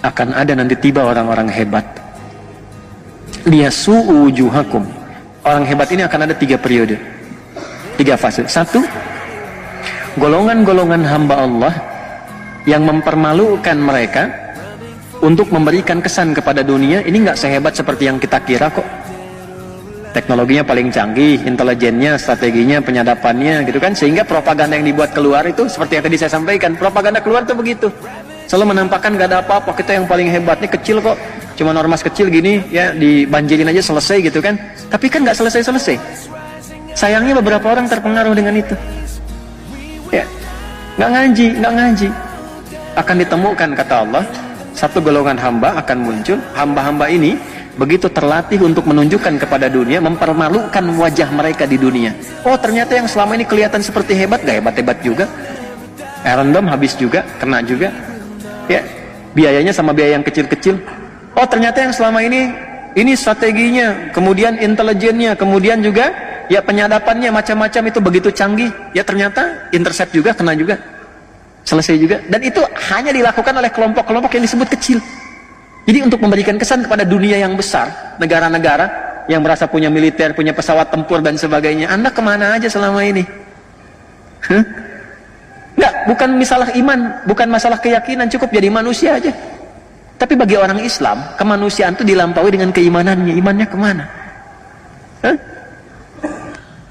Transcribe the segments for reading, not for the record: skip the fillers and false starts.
akan ada nanti tiba orang-orang hebat. Liyasu'u wujuhakum. Orang hebat ini akan ada 3 periode, 3 fase. 1, golongan-golongan hamba Allah yang mempermalukan mereka untuk memberikan kesan kepada dunia, ini nggak sehebat seperti yang kita kira kok. Teknologinya paling canggih, intelijennya, strateginya, penyadapannya gitu kan, sehingga propaganda yang dibuat keluar itu seperti yang tadi saya sampaikan, propaganda keluar tuh begitu, selalu menampakkan nggak ada apa-apa, kita yang paling hebat nih, kecil kok, cuma ormas kecil gini ya, dibanjirin aja selesai gitu kan. Tapi kan nggak selesai-selesai. Sayangnya beberapa orang terpengaruh dengan itu ya, nggak ngaji. Akan ditemukan, kata Allah, satu golongan hamba akan muncul. Hamba-hamba ini begitu terlatih untuk menunjukkan kepada dunia, mempermalukan wajah mereka di dunia. Oh, ternyata yang selama ini kelihatan seperti hebat, gak hebat-hebat juga. Random habis juga, kena juga. Ya, biayanya sama biaya yang kecil-kecil. Oh, ternyata yang selama ini strateginya, kemudian intelijennya, kemudian juga ya penyadapannya macam-macam itu begitu canggih. Ya ternyata intercept juga, kena juga. Selesai juga. Dan itu hanya dilakukan oleh kelompok-kelompok yang disebut kecil. Jadi untuk memberikan kesan kepada dunia yang besar, negara-negara yang merasa punya militer, punya pesawat tempur dan sebagainya, Anda kemana aja selama ini? Enggak, bukan masalah iman, bukan masalah keyakinan, cukup jadi manusia aja. Tapi bagi orang Islam, kemanusiaan itu dilampaui dengan keimanannya. Imannya kemana?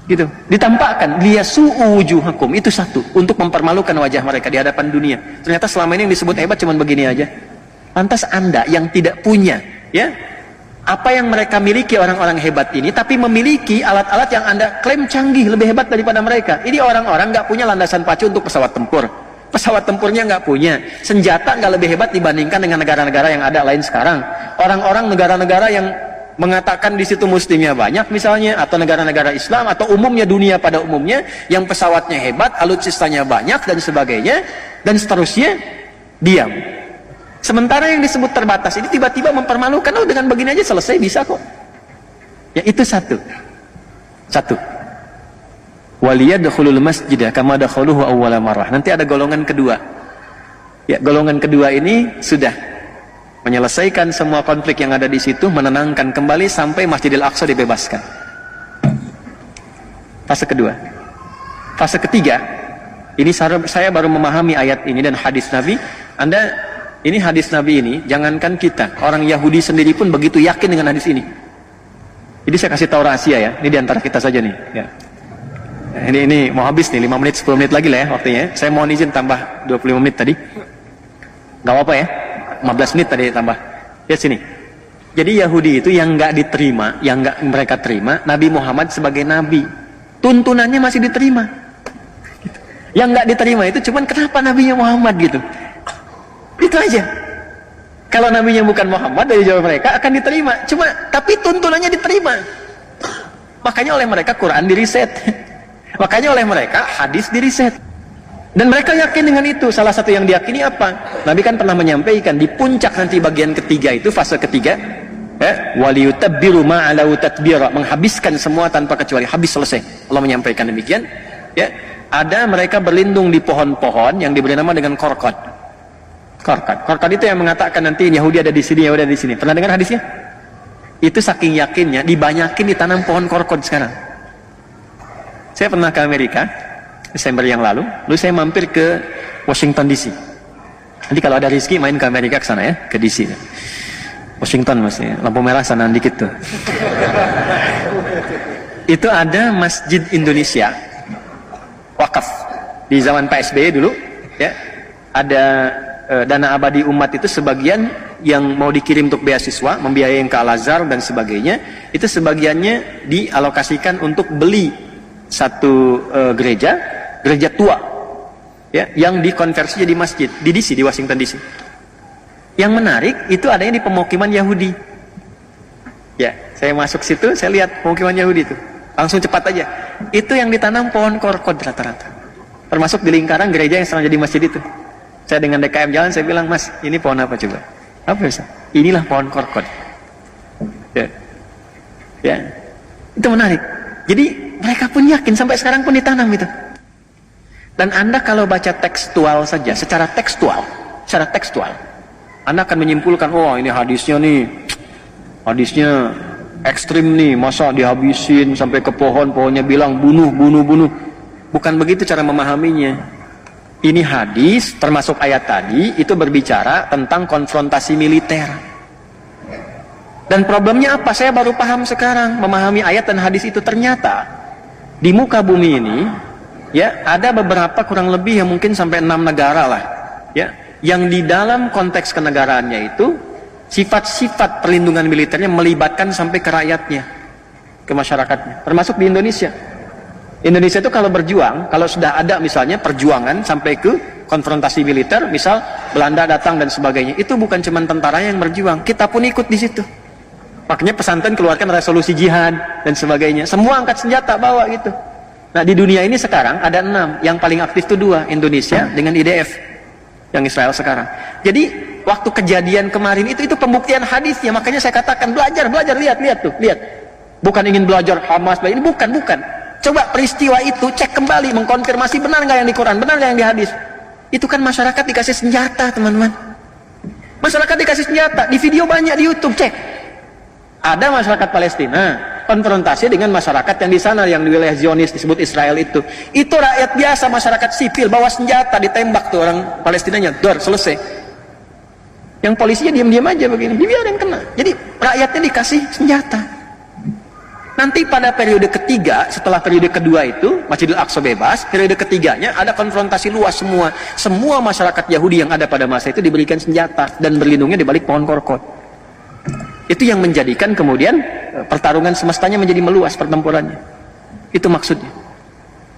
Gitu, ditampakkan liyasu'u wujuhakum, itu satu, untuk mempermalukan wajah mereka di hadapan dunia. Ternyata selama ini yang disebut hebat cuman begini aja. Lantas Anda yang tidak punya ya apa yang mereka miliki orang-orang hebat ini, tapi memiliki alat-alat yang Anda klaim canggih, lebih hebat daripada mereka. Ini orang-orang nggak punya landasan pacu untuk pesawat tempur, pesawat tempurnya nggak punya, senjata nggak lebih hebat dibandingkan dengan negara-negara yang ada lain sekarang. Orang-orang negara-negara yang mengatakan di situ muslimnya banyak misalnya, atau negara-negara Islam, atau umumnya dunia pada umumnya yang pesawatnya hebat, alutsistanya banyak dan sebagainya dan seterusnya, diam. Sementara yang disebut terbatas ini tiba-tiba mempermalukan, oh dengan begini aja selesai, bisa kok. Ya itu satu. Waliyadkhulul masjidah kama dakhaluhu awwala marrah. Nanti ada golongan kedua. Ya, golongan kedua ini sudah menyelesaikan semua konflik yang ada di situ, menenangkan kembali sampai Masjidil Aqsa dibebaskan. Fase kedua. Fase ketiga, ini saya baru memahami ayat ini dan hadis Nabi. Ini hadis Nabi ini, jangankan kita, orang Yahudi sendiri pun begitu yakin dengan hadis ini. Jadi saya kasih tahu rahasia ya, ini diantara kita saja nih. Ya. Ini mau habis nih, 5 menit, 10 menit lagi lah ya waktunya. Saya mohon izin tambah 25 menit tadi. Gak apa-apa ya. 15 menit tadi tambah. Lihat sini. Jadi Yahudi itu yang nggak diterima, yang nggak mereka terima Nabi Muhammad sebagai nabi. Tuntunannya masih diterima. Yang nggak diterima itu cuman kenapa nabinya Muhammad gitu. Itu aja. Kalau nabinya bukan Muhammad, dari jawab mereka akan diterima. Cuma tapi tuntunannya diterima. Makanya oleh mereka Quran diriset. Makanya oleh mereka hadis diriset. Dan mereka yakin dengan itu. Salah satu yang diyakini apa? Nabi kan pernah menyampaikan di puncak nanti bagian ketiga itu, fase ketiga, waliyutabbiru ma'alau tatbira, menghabiskan semua tanpa kecuali, habis, selesai. Allah menyampaikan demikian. Ya, ada mereka berlindung di pohon-pohon yang diberi nama dengan korkot. Korkot itu yang mengatakan nanti Yahudi ada di sini, Yahudi ada di sini. Pernah dengar hadisnya? Itu saking yakinnya dibanyakin ditanam pohon korkot sekarang. Saya pernah ke Amerika Desember yang lalu saya mampir ke Washington DC. Nanti kalau ada rezeki main ke Amerika ke sana ya, ke DC. Washington maksudnya, lampu merah sana dikit tuh. Itu ada Masjid Indonesia wakaf di zaman PSBY dulu ya. Ada dana abadi umat itu sebagian yang mau dikirim untuk beasiswa, membiayai yang ke Al-Azhar dan sebagainya, itu sebagiannya dialokasikan untuk beli satu gereja tua ya, yang dikonversi jadi masjid di DC, di Washington DC. Yang menarik itu adanya di pemukiman Yahudi ya. Saya masuk situ, saya lihat pemukiman Yahudi itu langsung cepat aja, itu yang ditanam pohon korkod rata-rata, termasuk di lingkaran gereja yang sekarang jadi masjid itu. Saya dengan DKM jalan, saya bilang, Mas, ini pohon apa coba? Apa bisa? Inilah pohon korkod ya. Itu menarik. Jadi mereka pun yakin, sampai sekarang pun ditanam itu. Dan Anda kalau baca tekstual saja, secara tekstual, Anda akan menyimpulkan, oh ini hadisnya ekstrim nih, masa dihabisin sampai ke pohon, pohonnya bilang bunuh. Bukan begitu cara memahaminya. Ini hadis, termasuk ayat tadi, itu berbicara tentang konfrontasi militer. Dan problemnya apa? Saya baru paham sekarang, memahami ayat dan hadis itu. Ternyata di muka bumi ini, ya, ada beberapa kurang lebih yang mungkin sampai 6 negara lah, ya, yang di dalam konteks kenegaraannya itu sifat-sifat perlindungan militernya melibatkan sampai ke rakyatnya, ke masyarakatnya, termasuk di Indonesia. Indonesia itu kalau berjuang, kalau sudah ada misalnya perjuangan sampai ke konfrontasi militer, misal Belanda datang dan sebagainya, itu bukan cuma tentara yang berjuang, kita pun ikut di situ. Makanya pesantren keluarkan resolusi jihad dan sebagainya. Semua angkat senjata bawa gitu. Nah di dunia ini sekarang ada 6. Yang paling aktif itu 2. Indonesia dengan IDF. Yang Israel sekarang. Jadi waktu kejadian kemarin itu pembuktian hadisnya. Makanya saya katakan belajar. Lihat tuh. Lihat. Bukan ingin belajar Hamas. Ini bukan. Coba peristiwa itu cek kembali. Mengkonfirmasi benar nggak yang di Quran. Benar nggak yang di hadis. Itu kan masyarakat dikasih senjata teman-teman. Masyarakat dikasih senjata. Di video banyak di YouTube. Cek. Ada masyarakat Palestina konfrontasi dengan masyarakat yang di sana, yang di wilayah Zionis disebut Israel itu rakyat biasa, masyarakat sipil bawa senjata, ditembak tuh orang Palestinanya, selesai. Yang polisinya diam-diam aja begini, biarin kena. Jadi rakyatnya dikasih senjata. Nanti pada periode ketiga, setelah periode kedua itu Masjidil Aqsa bebas, periode ketiganya ada konfrontasi luas semua masyarakat Yahudi yang ada pada masa itu diberikan senjata dan berlindungnya di balik pohon korkot. Itu yang menjadikan kemudian pertarungan semestanya menjadi meluas pertempurannya. Itu maksudnya.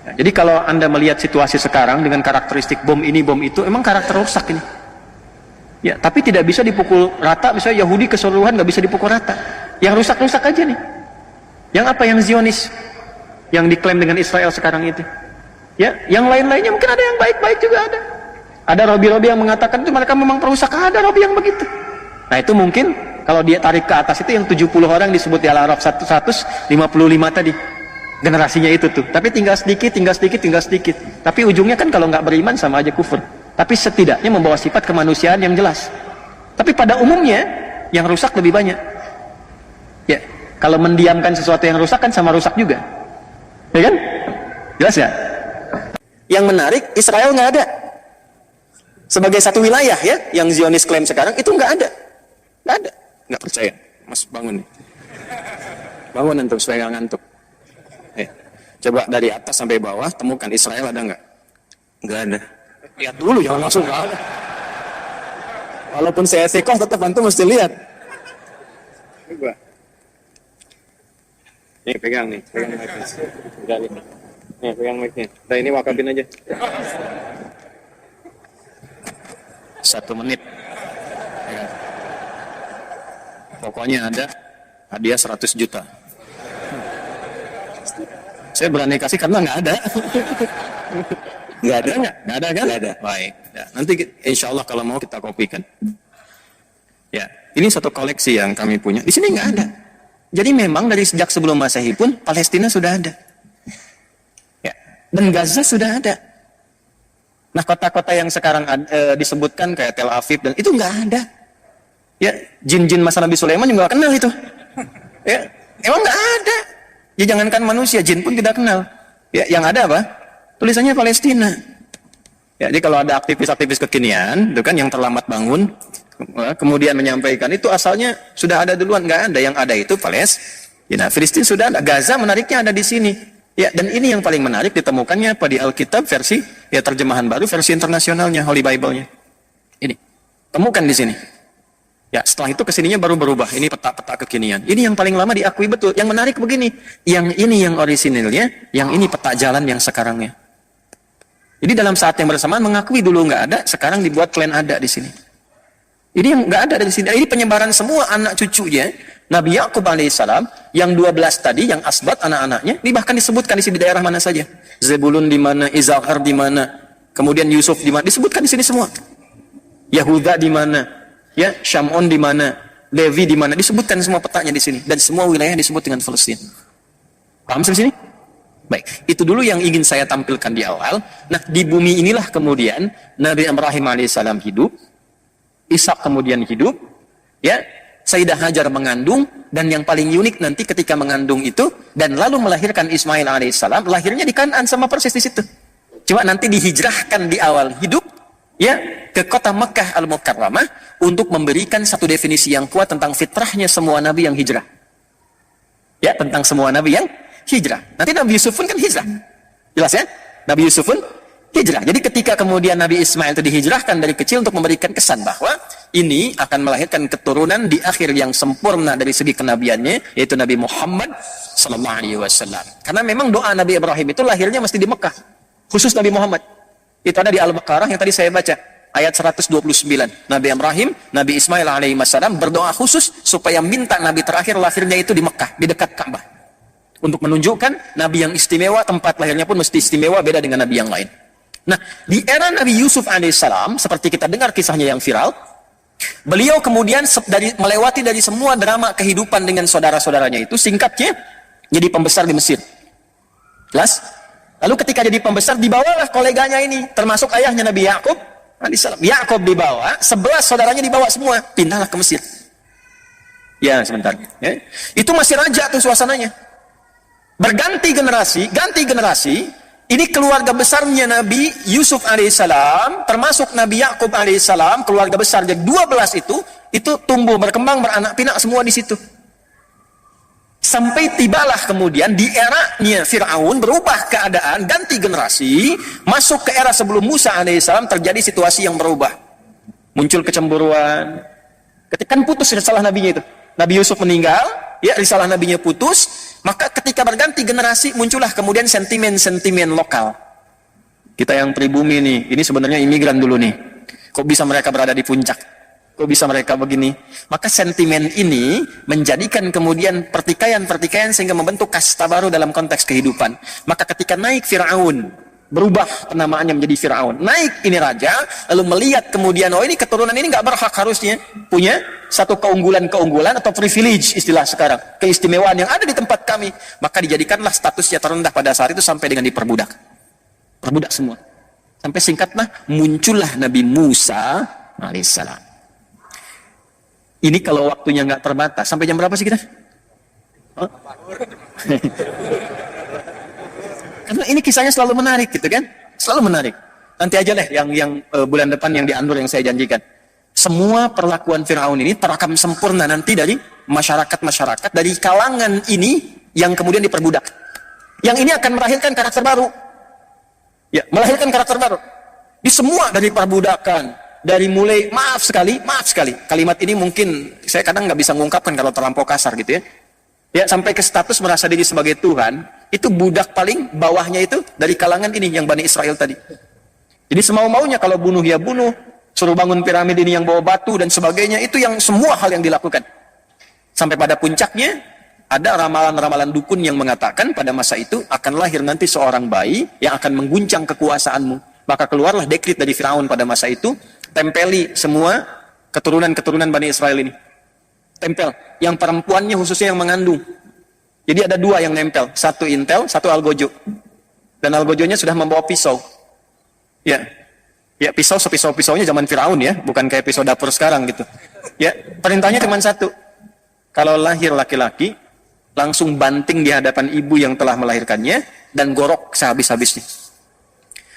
Ya, jadi kalau Anda melihat situasi sekarang dengan karakteristik bom ini, bom itu, emang karakter rusak ini. Ya, tapi tidak bisa dipukul rata, misalnya Yahudi keseluruhan nggak bisa dipukul rata. Yang rusak-rusak aja nih. Yang apa? Yang Zionis. Yang diklaim dengan Israel sekarang itu. Ya, yang lain-lainnya mungkin ada yang baik-baik juga ada. Ada Robi-Robi yang mengatakan itu mereka memang perusak, ada Robi yang begitu. Nah itu mungkin kalau dia tarik ke atas itu yang 70 orang disebut di Al-Araf 155 tadi. Generasinya itu tuh. Tapi tinggal sedikit. Tapi ujungnya kan kalau nggak beriman sama aja kufur. Tapi setidaknya membawa sifat kemanusiaan yang jelas. Tapi pada umumnya yang rusak lebih banyak. Ya, kalau mendiamkan sesuatu yang rusak kan sama rusak juga. Ya kan? Jelas ya? Yang menarik, Israel nggak ada. Sebagai satu wilayah ya, yang Zionis klaim sekarang itu nggak ada. Nggak ada. Nggak percaya. Mas bangun nih. Bangun antum supaya nggak ngantuk. Coba dari atas sampai bawah temukan Israel ada nggak? Nggak ada. Lihat dulu, jangan langsung nggak ada. Walaupun saya sekolah tetap antum mesti lihat. Coba. Nih pegang mic-nya. Nih pegang mic-nya. Nah ini wakafin aja. 1 menit. Pokoknya ada hadiah 100 juta. Saya berani kasih karena nggak ada. Nggak ada kan? Nggak ada. Baik. Ya, nanti insya Allah kalau mau kita kopikan. Ya, ini satu koleksi yang kami punya. Di sini nggak ada. Jadi memang dari sejak sebelum Masehi pun Palestina sudah ada. Ya, dan Gaza sudah ada. Nah kota-kota yang sekarang disebutkan kayak Tel Aviv dan itu nggak ada. Ya, jin-jin masa Nabi Sulaiman juga nggak kenal itu. Ya, emang nggak ada. Ya jangankan manusia, jin pun tidak kenal. Ya, yang ada apa? Tulisannya Palestina. Ya, jadi kalau ada aktivis-aktivis kekinian, itu kan yang terlambat bangun, kemudian menyampaikan itu asalnya sudah ada duluan, nggak ada. Yang ada itu Palestina. Filistin sudah ada. Gaza menariknya ada di sini. Ya, dan ini yang paling menarik ditemukannya apa di Alkitab versi ya terjemahan baru versi internasionalnya Holy Bible-nya. Ini temukan di sini. Ya, setelah itu kesininya baru berubah. Ini peta-peta kekinian. Ini yang paling lama diakui betul. Yang menarik begini, yang ini yang orisinilnya, yang ini peta jalan yang sekarangnya. Jadi dalam saat yang bersamaan mengakui dulu nggak ada, sekarang dibuat klaim ada di sini. Ini yang nggak ada di sini. Ini penyebaran semua anak cucunya Nabi Yakub alaihissalam, yang 12 tadi, yang asbat anak-anaknya, ini bahkan disebutkan di sini daerah mana saja. Zebulun di mana, Izahar di mana, kemudian Yusuf di mana, disebutkan di sini semua. Yahuda di mana, ya, Syamun di mana, Levi di mana, disebutkan semua petanya di sini, dan semua wilayah disebut dengan Palestina. Paham sampai sini? Baik, itu dulu yang ingin saya tampilkan di awal. Nah, di bumi inilah kemudian Nabi Ibrahim alaihissalam hidup. Ishak kemudian hidup, ya. Sayyidah Hajar mengandung, dan yang paling unik nanti ketika mengandung itu dan lalu melahirkan Ismail alaihissalam, lahirnya di Kanaan sama persis di situ. Cuma nanti dihijrahkan di awal hidup, ya, ke kota Mekah Al-Mukarramah untuk memberikan satu definisi yang kuat tentang fitrahnya semua nabi yang hijrah. Ya, tentang semua nabi yang hijrah. Nanti Nabi Yusuf pun kan hijrah. Jelas ya? Nabi Yusuf pun hijrah. Jadi ketika kemudian Nabi Ismail itu dihijrahkan dari kecil untuk memberikan kesan bahwa ini akan melahirkan keturunan di akhir yang sempurna dari segi kenabiannya, yaitu Nabi Muhammad sallallahu alaihi wasallam. Karena memang doa Nabi Ibrahim itu lahirnya mesti di Mekah. Khusus Nabi Muhammad. Itu ada di Al-Baqarah yang tadi saya baca. Ayat 129. Nabi Ibrahim, Nabi Ismail alaihi wasallam berdoa khusus supaya minta Nabi terakhir lahirnya itu di Mekah, di dekat Ka'bah. Untuk menunjukkan Nabi yang istimewa, tempat lahirnya pun mesti istimewa, beda dengan Nabi yang lain. Nah, di era Nabi Yusuf alaihissalam, seperti kita dengar kisahnya yang viral, beliau kemudian melewati dari semua drama kehidupan dengan saudara-saudaranya itu, singkatnya, jadi pembesar di Mesir. Jelas? Lalu ketika jadi pembesar, dibawalah koleganya ini, termasuk ayahnya Nabi Yakub alaihissalam. Yakub dibawa, 11 saudaranya dibawa semua, pindahlah ke Mesir. Ya, sebentar. Ya. Itu masih raja tuh suasananya. Berganti generasi, ini keluarga besarnya Nabi Yusuf alaihissalam, termasuk Nabi Yakub alaihissalam, keluarga besar jadi 12 itu tumbuh, berkembang, beranak pinak semua di situ. Sampai tibalah kemudian di eranya Fir'aun berubah keadaan, ganti generasi, masuk ke era sebelum Musa alaihissalam, terjadi situasi yang berubah. Muncul kecemburuan. Ketika putus risalah nabinya itu. Nabi Yusuf meninggal, ya risalah nabinya putus. Maka ketika berganti generasi, muncullah kemudian sentimen-sentimen lokal. Kita yang pribumi nih, ini sebenarnya imigran dulu nih. Kok bisa mereka berada di puncak? Kok bisa mereka begini? Maka sentimen ini menjadikan kemudian pertikaian-pertikaian sehingga membentuk kasta baru dalam konteks kehidupan. Maka ketika naik Fir'aun, berubah penamaannya menjadi Fir'aun. Naik ini raja, lalu melihat kemudian, oh ini keturunan ini nggak berhak harusnya punya satu keunggulan-keunggulan atau privilege istilah sekarang. Keistimewaan yang ada di tempat kami. Maka dijadikanlah statusnya terendah pada saat itu sampai dengan diperbudak. Perbudak semua. Sampai singkatlah, muncullah Nabi Musa alaihissalam. Ini kalau waktunya nggak terbatas, sampai jam berapa sih kita? Oh? Karena ini kisahnya selalu menarik gitu kan, selalu menarik. Nanti aja deh yang bulan depan yang di Andur yang saya janjikan. Semua perlakuan Fir'aun ini terekam sempurna nanti dari masyarakat-masyarakat dari kalangan ini yang kemudian diperbudak. Yang ini akan melahirkan karakter baru. Ya, melahirkan karakter baru. Di semua dari perbudakan, dari mulai maaf sekali. Kalimat ini mungkin saya kadang nggak bisa mengungkapkan kalau terlampau kasar gitu ya. Ya, sampai ke status merasa diri sebagai Tuhan, itu budak paling bawahnya itu dari kalangan ini yang Bani Israel tadi. Jadi semau-maunya kalau bunuh ya bunuh, suruh bangun piramid ini yang bawa batu dan sebagainya, itu yang semua hal yang dilakukan. Sampai pada puncaknya, ada ramalan-ramalan dukun yang mengatakan pada masa itu akan lahir nanti seorang bayi yang akan mengguncang kekuasaanmu. Maka keluarlah dekrit dari Firaun pada masa itu, tempeli semua keturunan-keturunan Bani Israel ini. Tempel, yang perempuannya khususnya yang mengandung. Jadi ada dua yang nempel, satu intel, satu algojo. Dan algojonya sudah membawa pisau. Ya, pisau sepisau-pisaunya zaman Firaun ya, bukan kayak pisau dapur sekarang gitu. Ya, perintahnya cuma satu. Kalau lahir laki-laki, langsung banting di hadapan ibu yang telah melahirkannya dan gorok sehabis-habisnya.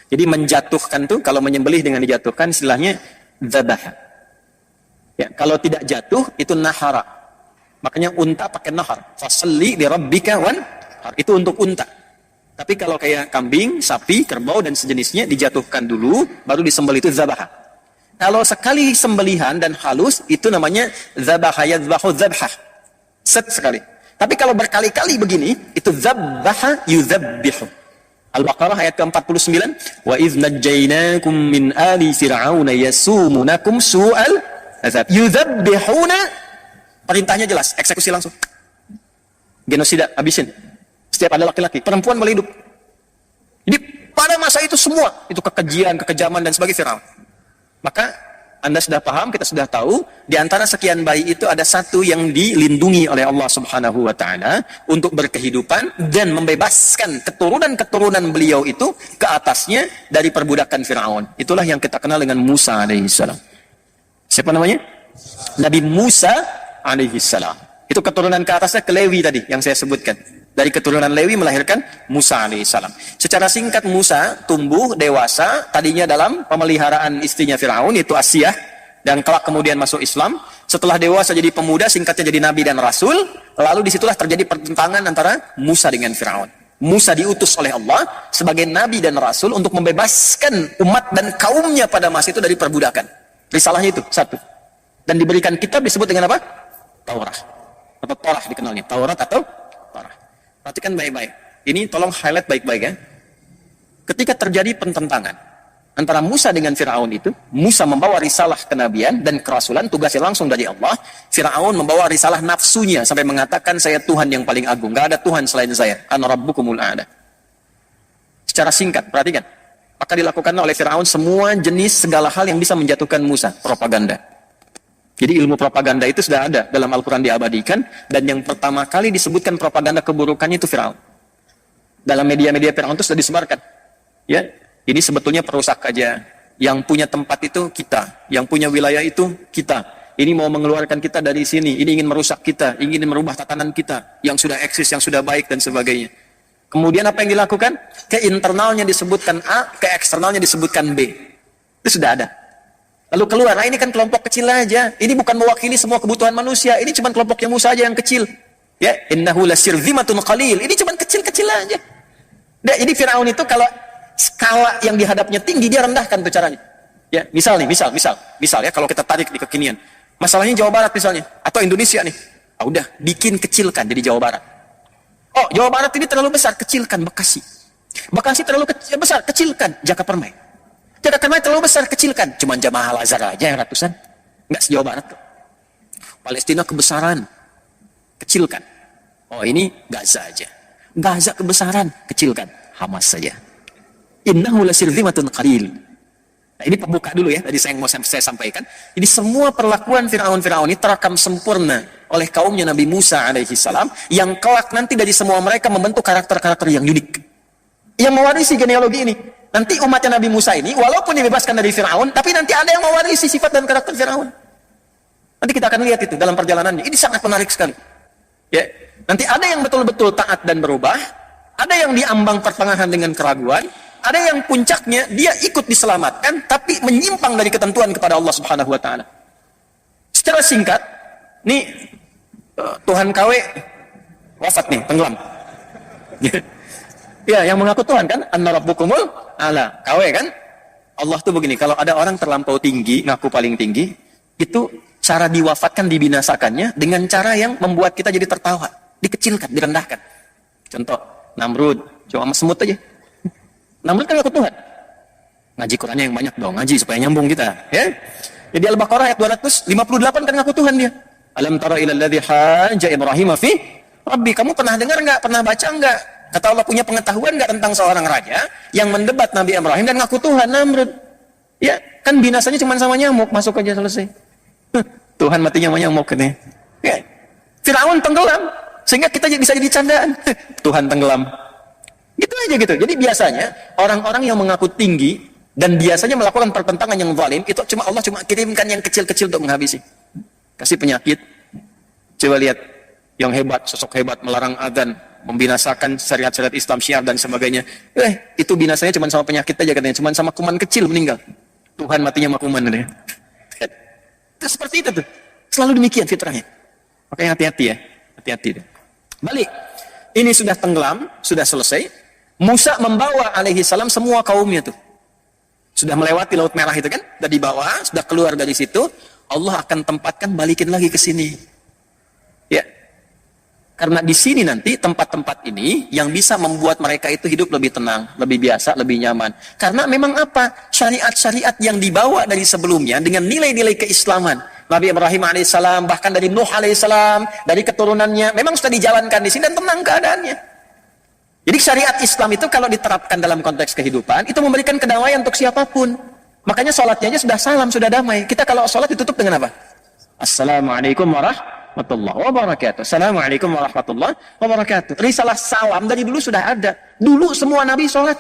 Jadi menjatuhkan tuh, kalau menyembelih dengan dijatuhkan, istilahnya dzabah. Ya, kalau tidak jatuh itu nahara. Makanya unta pakai nahar. Fasalli li rabbika wanhar. Itu untuk unta. Tapi kalau kayak kambing, sapi, kerbau dan sejenisnya dijatuhkan dulu baru disembelih, itu dzabah. Kalau sekali sembelihan dan halus itu namanya dzabah yadzbahu dzabhah. Set sekali. Tapi kalau berkali-kali begini itu dzabbaha yudzabbihu. Al-Baqarah ayat ke-49, wa idz najjaynakum min ali fir'auna yasumunakum su'al yudzabbihuna, perintahnya jelas, eksekusi langsung, genosida, habisin setiap ada laki-laki, perempuan boleh hidup. Jadi pada masa itu semua itu kekejian, kekejaman dan sebagainya Firaun. Maka Anda sudah paham, kita sudah tahu, di antara sekian bayi itu ada satu yang dilindungi oleh Allah Subhanahu wa taala untuk berkehidupan dan membebaskan keturunan-keturunan beliau itu ke atasnya dari perbudakan Firaun. Itulah yang kita kenal dengan Musa alaihissalam. Siapa namanya? Nabi Musa alaihi salam. Itu keturunan ke atasnya ke Lewi tadi yang saya sebutkan. Dari keturunan Lewi melahirkan Musa alaihi salam. Secara singkat Musa tumbuh dewasa tadinya dalam pemeliharaan istrinya Firaun yaitu Asiyah, dan kelak kemudian masuk Islam. Setelah dewasa jadi pemuda, singkatnya jadi nabi dan rasul. Lalu disitulah terjadi pertentangan antara Musa dengan Firaun. Musa diutus oleh Allah sebagai nabi dan rasul untuk membebaskan umat dan kaumnya pada masa itu dari perbudakan. Risalahnya itu satu. Dan diberikan kitab disebut dengan apa? Taurat. Atau Torah dikenalnya. Taurat atau Torah. Perhatikan baik-baik. Ini tolong highlight baik-baik ya. Ketika terjadi pertentangan antara Musa dengan Firaun itu, Musa membawa risalah kenabian dan kerasulan, tugasnya langsung dari Allah. Firaun membawa risalah nafsunya sampai mengatakan saya Tuhan yang paling agung, gak ada Tuhan selain saya. Ana rabbukumul a'la. Secara singkat, perhatikan. Maka dilakukan oleh Firaun semua jenis segala hal yang bisa menjatuhkan Musa, propaganda. Jadi ilmu propaganda itu sudah ada dalam Al-Quran diabadikan, dan yang pertama kali disebutkan propaganda keburukannya itu Firaun. Dalam media-media Firaun itu sudah disebarkan. Ya, ini sebetulnya perusak aja. Yang punya tempat itu kita, yang punya wilayah itu kita. Ini mau mengeluarkan kita dari sini, ini ingin merusak kita, ingin merubah tatanan kita yang sudah eksis, yang sudah baik dan sebagainya. Kemudian apa yang dilakukan? Ke internalnya disebutkan A, ke eksternalnya disebutkan B. Itu sudah ada. Lalu keluar, nah ini kan kelompok kecil aja. Ini bukan mewakili semua kebutuhan manusia. Ini cuma kelompoknya Musa aja yang kecil. Ya, innahu lasirzimatun qalil. Ini cuma kecil-kecil aja. Nah, ini Firaun itu kalau skala yang dihadapnya tinggi, dia rendahkan tuh caranya. Ya, misal ya kalau kita tarik di kekinian. Masalahnya Jawa Barat misalnya, atau Indonesia nih. Ah, udah, bikin kecilkan jadi Jawa Barat. Oh, Jawa Barat ini terlalu besar, kecilkan Bekasi. Bekasi terlalu besar, kecilkan Jakarta Permai. Jakarta Permai terlalu besar, kecilkan. Cuman Jamaah Al-Azhar aja yang ratusan. Nggak se-Jawa Barat tuh. Palestina kebesaran, kecilkan. Oh, ini Gaza aja. Gaza kebesaran, kecilkan. Hamas saja. Innahu lasirzimatun qalil. Nah, ini pembuka dulu ya, tadi saya mau saya sampaikan. Jadi semua perlakuan Firaun ini terekam sempurna oleh kaumnya Nabi Musa alaihi salam, yang kelak nanti dari semua mereka membentuk karakter-karakter yang unik. Yang mewarisi genealogi ini. Nanti umatnya Nabi Musa ini, walaupun dibebaskan dari Firaun, tapi nanti ada yang mewarisi sifat dan karakter Firaun. Nanti kita akan lihat itu dalam perjalanannya. Ini sangat menarik sekali. Ya, nanti ada yang betul-betul taat dan berubah, ada yang diambang pertengahan dengan keraguan, ada yang puncaknya dia ikut diselamatkan, tapi menyimpang dari ketentuan kepada Allah Subhanahu Wa Taala. Secara singkat, nih Tuhan KW wafat nih, tenggelam. Ya, yang mengaku Tuhan kan, Anna Rabbukumul A'la, KW kan. Allah tuh begini, kalau ada orang terlampau tinggi, ngaku paling tinggi, itu cara diwafatkan, dibinasakannya dengan cara yang membuat kita jadi tertawa, dikecilkan, direndahkan. Contoh, Namrud, cuma sama semut aja. Namrud kan ngaku Tuhan. Ngaji Qurannya yang banyak dong, ngaji supaya nyambung kita. Ya, jadi Al-Baqarah ayat 258 kan ngaku Tuhan dia. Alam tara ilal ladzi hajja Ibrahim fi Rabbi, kamu pernah dengar enggak, pernah baca enggak? Kata Allah, punya pengetahuan enggak tentang seorang raja yang mendebat Nabi Ibrahim dan ngaku Tuhan, Namrud. Ya, kan binasanya cuma sama nyamuk, masuk aja selesai. Tuhan matinya sama nyamuk katanya. Ya. Firaun tenggelam sehingga kita bisa jadi candaan. Tuhan tenggelam. Gitu aja gitu. Jadi biasanya orang-orang yang mengaku tinggi dan biasanya melakukan pertentangan yang zalim, itu Allah cuma kirimkan yang kecil-kecil untuk menghabisi. Kasih penyakit. Coba lihat yang hebat, sosok hebat melarang adzan, membinasakan syariat-syariat Islam, syiar dan sebagainya. Itu binasanya cuma sama penyakit aja katanya, cuma sama kuman kecil meninggal. Tuhan matinya sama kuman katanya. Itu seperti itu tuh. Selalu demikian fitrahnya. Makanya hati-hati ya. Hati-hati. Balik. Ini sudah tenggelam, sudah selesai. Musa membawa alaihi salam semua kaumnya tuh. Sudah melewati Laut Merah itu kan, sudah dibawa, sudah keluar dari situ. Allah akan tempatkan, balikin lagi ke sini. Ya. Karena di sini nanti tempat-tempat ini yang bisa membuat mereka itu hidup lebih tenang, lebih biasa, lebih nyaman. Karena memang apa? Syariat-syariat yang dibawa dari sebelumnya dengan nilai-nilai keislaman. Nabi Ibrahim alaihissalam, bahkan dari Nuh alaihissalam, dari keturunannya, memang sudah dijalankan di sini dan tenang keadaannya. Jadi syariat Islam itu kalau diterapkan dalam konteks kehidupan, itu memberikan kedamaian untuk siapapun. Makanya sholatnya aja sudah salam, sudah damai. Kita kalau sholat ditutup dengan apa? Assalamualaikum warahmatullahi wabarakatuh. Assalamualaikum warahmatullahi wabarakatuh. Risalah salam dari dulu sudah ada. Dulu semua Nabi sholat.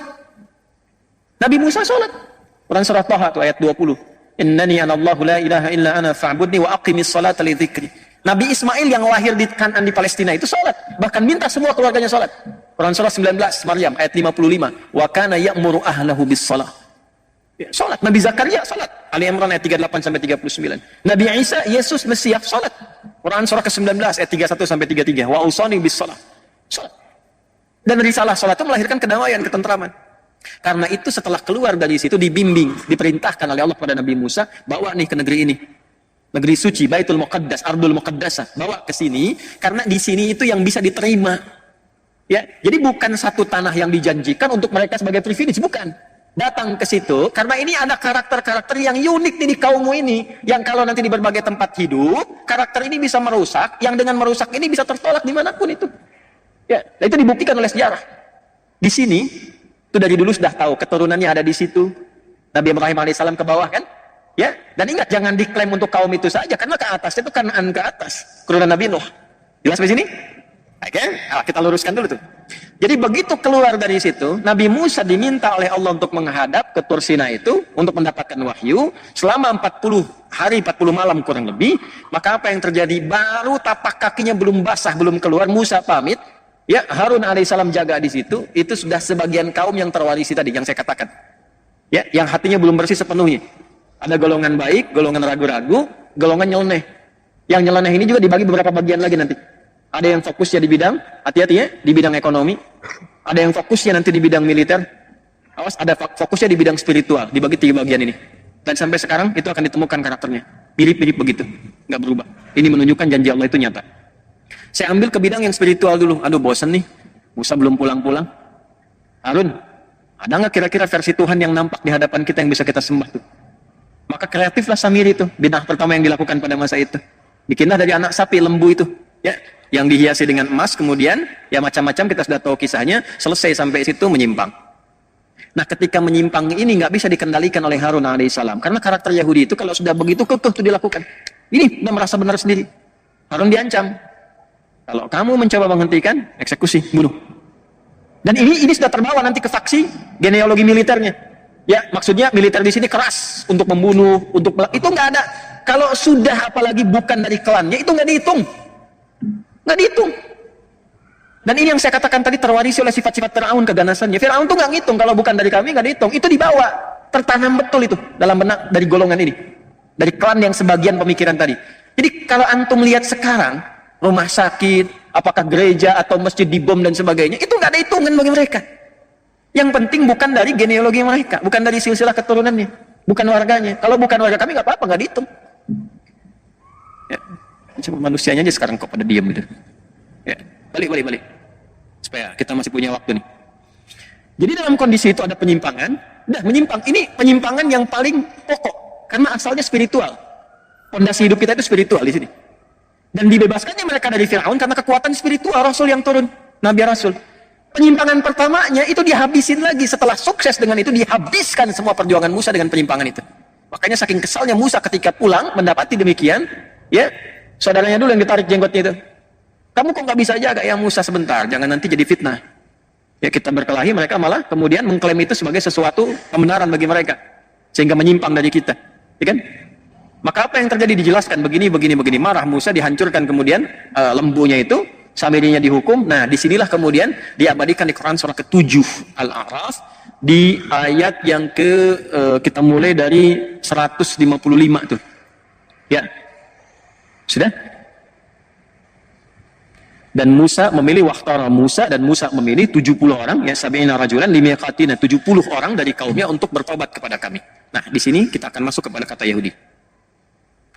Nabi Musa sholat. Quran surah Taha itu ayat 20. Innani anallahu la ilaha illa ana fa'budni wa aqimis salata li dzikri. Nabi Ismail yang lahir di Kan'an di Palestina itu salat, bahkan minta semua keluarganya salat. Quran surah 19 Maryam ayat 55, wa kana ya'muru ahlahu bis shalah. Ya, salat. Nabi Zakaria salat. Ali Imran ayat 38 sampai 39. Nabi Isa Yesus Mesias salat. Quran surah ke-19 ayat 31 sampai 33, wa usani bis shalah. Salat. Dan risalah salat itu melahirkan kedamaian, ketentraman. Karena itu setelah keluar dari situ dibimbing, diperintahkan oleh Allah kepada Nabi Musa, bawa nih ke negeri ini. Negeri suci, Baitul Muqaddas, Ardul Muqaddasah, bawa ke sini karena di sini itu yang bisa diterima. Ya, jadi bukan satu tanah yang dijanjikan untuk mereka sebagai privilege, bukan. Datang ke situ karena ini ada karakter-karakter yang unik nih di kaummu ini, yang kalau nanti di berbagai tempat hidup, karakter ini bisa merusak, yang dengan merusak ini bisa tertolak dimanapun itu. Ya, itu dibuktikan oleh sejarah. Di sini itu dari dulu sudah tahu keturunannya ada di situ. Nabi Ibrahim alaihissalam ke bawah kan? Ya, dan ingat jangan diklaim untuk kaum itu saja karena ke atas itu Kan'an ke atas. Keturunan Nabi Nuh. Jelas di sini? Oke, nah, kita luruskan dulu tuh. Jadi begitu keluar dari situ, Nabi Musa diminta oleh Allah untuk menghadap ke Tur Sina itu untuk mendapatkan wahyu selama 40 hari 40 malam kurang lebih. Maka apa yang terjadi? Baru tapak kakinya belum basah, belum keluar, Musa pamit. Ya, Harun alaihissalam jaga di situ. Itu sudah sebagian kaum yang terwarisi tadi yang saya katakan. Ya, yang hatinya belum bersih sepenuhnya. Ada golongan baik, golongan ragu-ragu, golongan nyeleneh. Yang nyeleneh ini juga dibagi beberapa bagian lagi nanti. Ada yang fokusnya di bidang, hati-hati ya, di bidang ekonomi. Ada yang fokusnya nanti di bidang militer. Awas, ada fokusnya di bidang spiritual. Dibagi 3 bagian ini. Dan sampai sekarang itu akan ditemukan karakternya. Mirip-mirip begitu, nggak berubah. Ini menunjukkan janji Allah itu nyata. Saya ambil ke bidang yang spiritual dulu. Aduh, bosan nih. Musa belum pulang-pulang. Harun, ada nggak kira-kira versi Tuhan yang nampak di hadapan kita yang bisa kita sembah tuh? Maka kreatiflah Samiri itu, bid'ah pertama yang dilakukan pada masa itu. Bikinlah dari anak sapi lembu itu, ya, yang dihiasi dengan emas, kemudian ya macam-macam kita sudah tahu kisahnya. Selesai sampai situ menyimpang. Nah, ketika menyimpang ini nggak bisa dikendalikan oleh Harun alaihissalam, karena karakter Yahudi itu kalau sudah begitu kekeh itu dilakukan. Ini udah merasa benar sendiri. Harun diancam. Kalau kamu mencoba menghentikan, eksekusi, bunuh. Dan ini sudah terbawa nanti ke faksi genealogi militernya. Ya, maksudnya militer di sini keras untuk membunuh, itu nggak ada. Kalau sudah apalagi bukan dari klannya, itu nggak dihitung, nggak dihitung. Dan ini yang saya katakan tadi terwarisi oleh sifat-sifat Fir'aun, keganasannya. Fir'aun tuh nggak ngitung, kalau bukan dari kami nggak dihitung. Itu dibawa, tertanam betul itu dalam benak dari golongan ini, dari klan yang sebagian pemikiran tadi. Jadi kalau antum lihat sekarang rumah sakit, apakah gereja atau masjid dibom dan sebagainya, itu nggak ada hitungan bagi mereka. Yang penting bukan dari genealogi mereka, bukan dari silsilah keturunannya, bukan warganya. Kalau bukan warga kami nggak apa-apa, nggak dihitung. Ya, cuma manusianya aja sekarang kok pada diam gitu. Ya, balik. Supaya kita masih punya waktu nih. Jadi dalam kondisi itu ada penyimpangan. Menyimpang. Ini penyimpangan yang paling pokok karena asalnya spiritual. Fondasi hidup kita itu spiritual di sini. Dan dibebaskannya mereka dari Fir'aun karena kekuatan spiritual Rasul yang turun, Nabi Rasul. Penyimpangan pertamanya itu dihabisin lagi. Setelah sukses dengan itu, dihabiskan semua perjuangan Musa dengan penyimpangan itu. Makanya saking kesalnya Musa ketika pulang mendapati demikian, ya, saudaranya dulu yang ditarik jenggotnya itu. Kamu kok nggak bisa jaga ya Musa, sebentar, jangan nanti jadi fitnah. Ya, kita berkelahi, mereka malah kemudian mengklaim itu sebagai sesuatu kebenaran bagi mereka, sehingga menyimpang dari kita, ya kan? Maka apa yang terjadi dijelaskan begini. Marah Musa, dihancurkan kemudian lembunya itu, Samirinya dihukum. Nah, disinilah kemudian diabadikan di Quran surah ke-7 Al-A'raf di ayat yang kita mulai dari 155 tuh. Ya. Sudah? Dan Musa memilih dan Musa memilih 70 orang, ya, sab'ina rajulan limiqatina, 70 orang dari kaumnya untuk bertobat kepada kami. Nah, di sini kita akan masuk kepada kata Yahudi.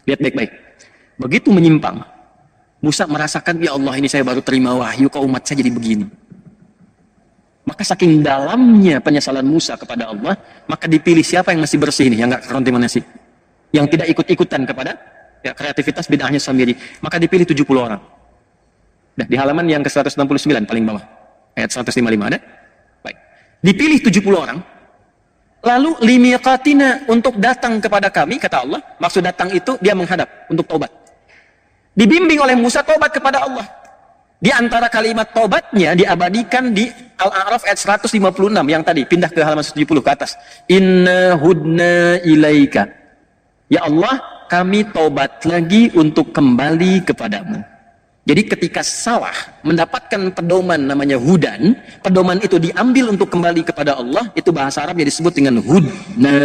Lihat baik-baik. Begitu menyimpang, Musa merasakan, ya Allah, ini saya baru terima wahyu, kok umat saya jadi begini. Maka saking dalamnya penyesalan Musa kepada Allah, maka dipilih siapa yang masih bersih nih, yang nggak kerontimanasi, yang tidak ikut-ikutan kepada ya, kreativitas bid'ahnya Samiri. Maka dipilih 70 orang. Nah, di halaman yang ke-169 paling bawah, ayat 155 ada. Baik. Dipilih 70 orang. Lalu limiqatina, untuk datang kepada kami, kata Allah. Maksud datang itu dia menghadap untuk taubat. Dibimbing oleh Musa taubat kepada Allah. Di antara kalimat taubatnya diabadikan di Al-A'raf ayat 156 yang tadi pindah ke halaman 170 ke atas. Inna hudna ilaika. Ya Allah, kami taubat lagi untuk kembali kepadamu. Jadi ketika salah mendapatkan pedoman namanya hudan, pedoman itu diambil untuk kembali kepada Allah, itu bahasa Arabnya disebut dengan hudna.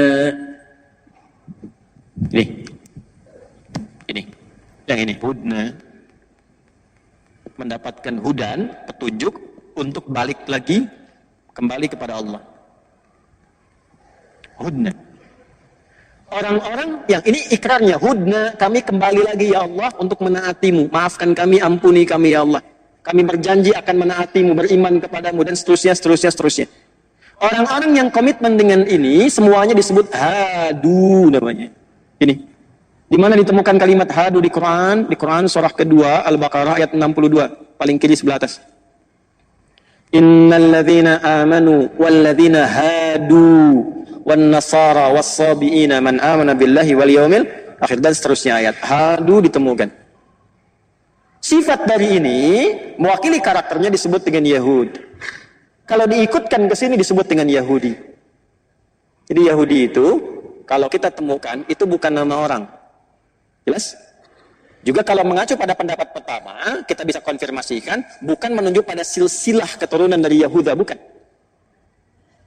Ini, yang ini hudna. Mendapatkan hudan, petunjuk untuk balik lagi kembali kepada Allah. Hudna. Orang-orang yang ini ikrarnya, hudna, kami kembali lagi ya Allah untuk menaatimu, maafkan kami, ampuni kami ya Allah, kami berjanji akan menaatimu, beriman kepadamu, dan seterusnya. Orang-orang yang komitmen dengan ini semuanya disebut hadu namanya. Ini di mana ditemukan kalimat hadu di Quran? Di Quran surah kedua Al-Baqarah ayat 62, paling kiri sebelah atas. Innal ladzina amanu wal ladzina hadu wan nasara was-sabiina man amana billahi wal yawmil akhir, dan seterusnya ayat. Hadu ditemukan. Sifat dari ini mewakili karakternya disebut dengan Yahud. Kalau diikutkan ke sini disebut dengan Yahudi. Jadi Yahudi itu kalau kita temukan itu bukan nama orang. Jelas? Juga kalau mengacu pada pendapat pertama, kita bisa konfirmasikan bukan menunjuk pada silsilah keturunan dari Yahuda, bukan.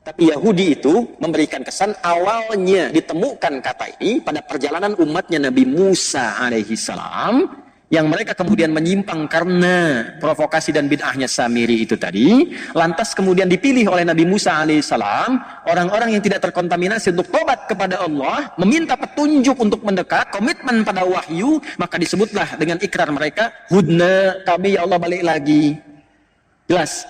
Tapi Yahudi itu memberikan kesan awalnya ditemukan kata ini pada perjalanan umatnya Nabi Musa alaihi salam, yang mereka kemudian menyimpang karena provokasi dan bid'ahnya Samiri itu tadi. Lantas kemudian dipilih oleh Nabi Musa alaihi salam orang-orang yang tidak terkontaminasi untuk tobat kepada Allah, meminta petunjuk untuk mendekat, komitmen pada wahyu, maka disebutlah dengan ikrar mereka, hudna, kami ya Allah balik lagi. Jelas?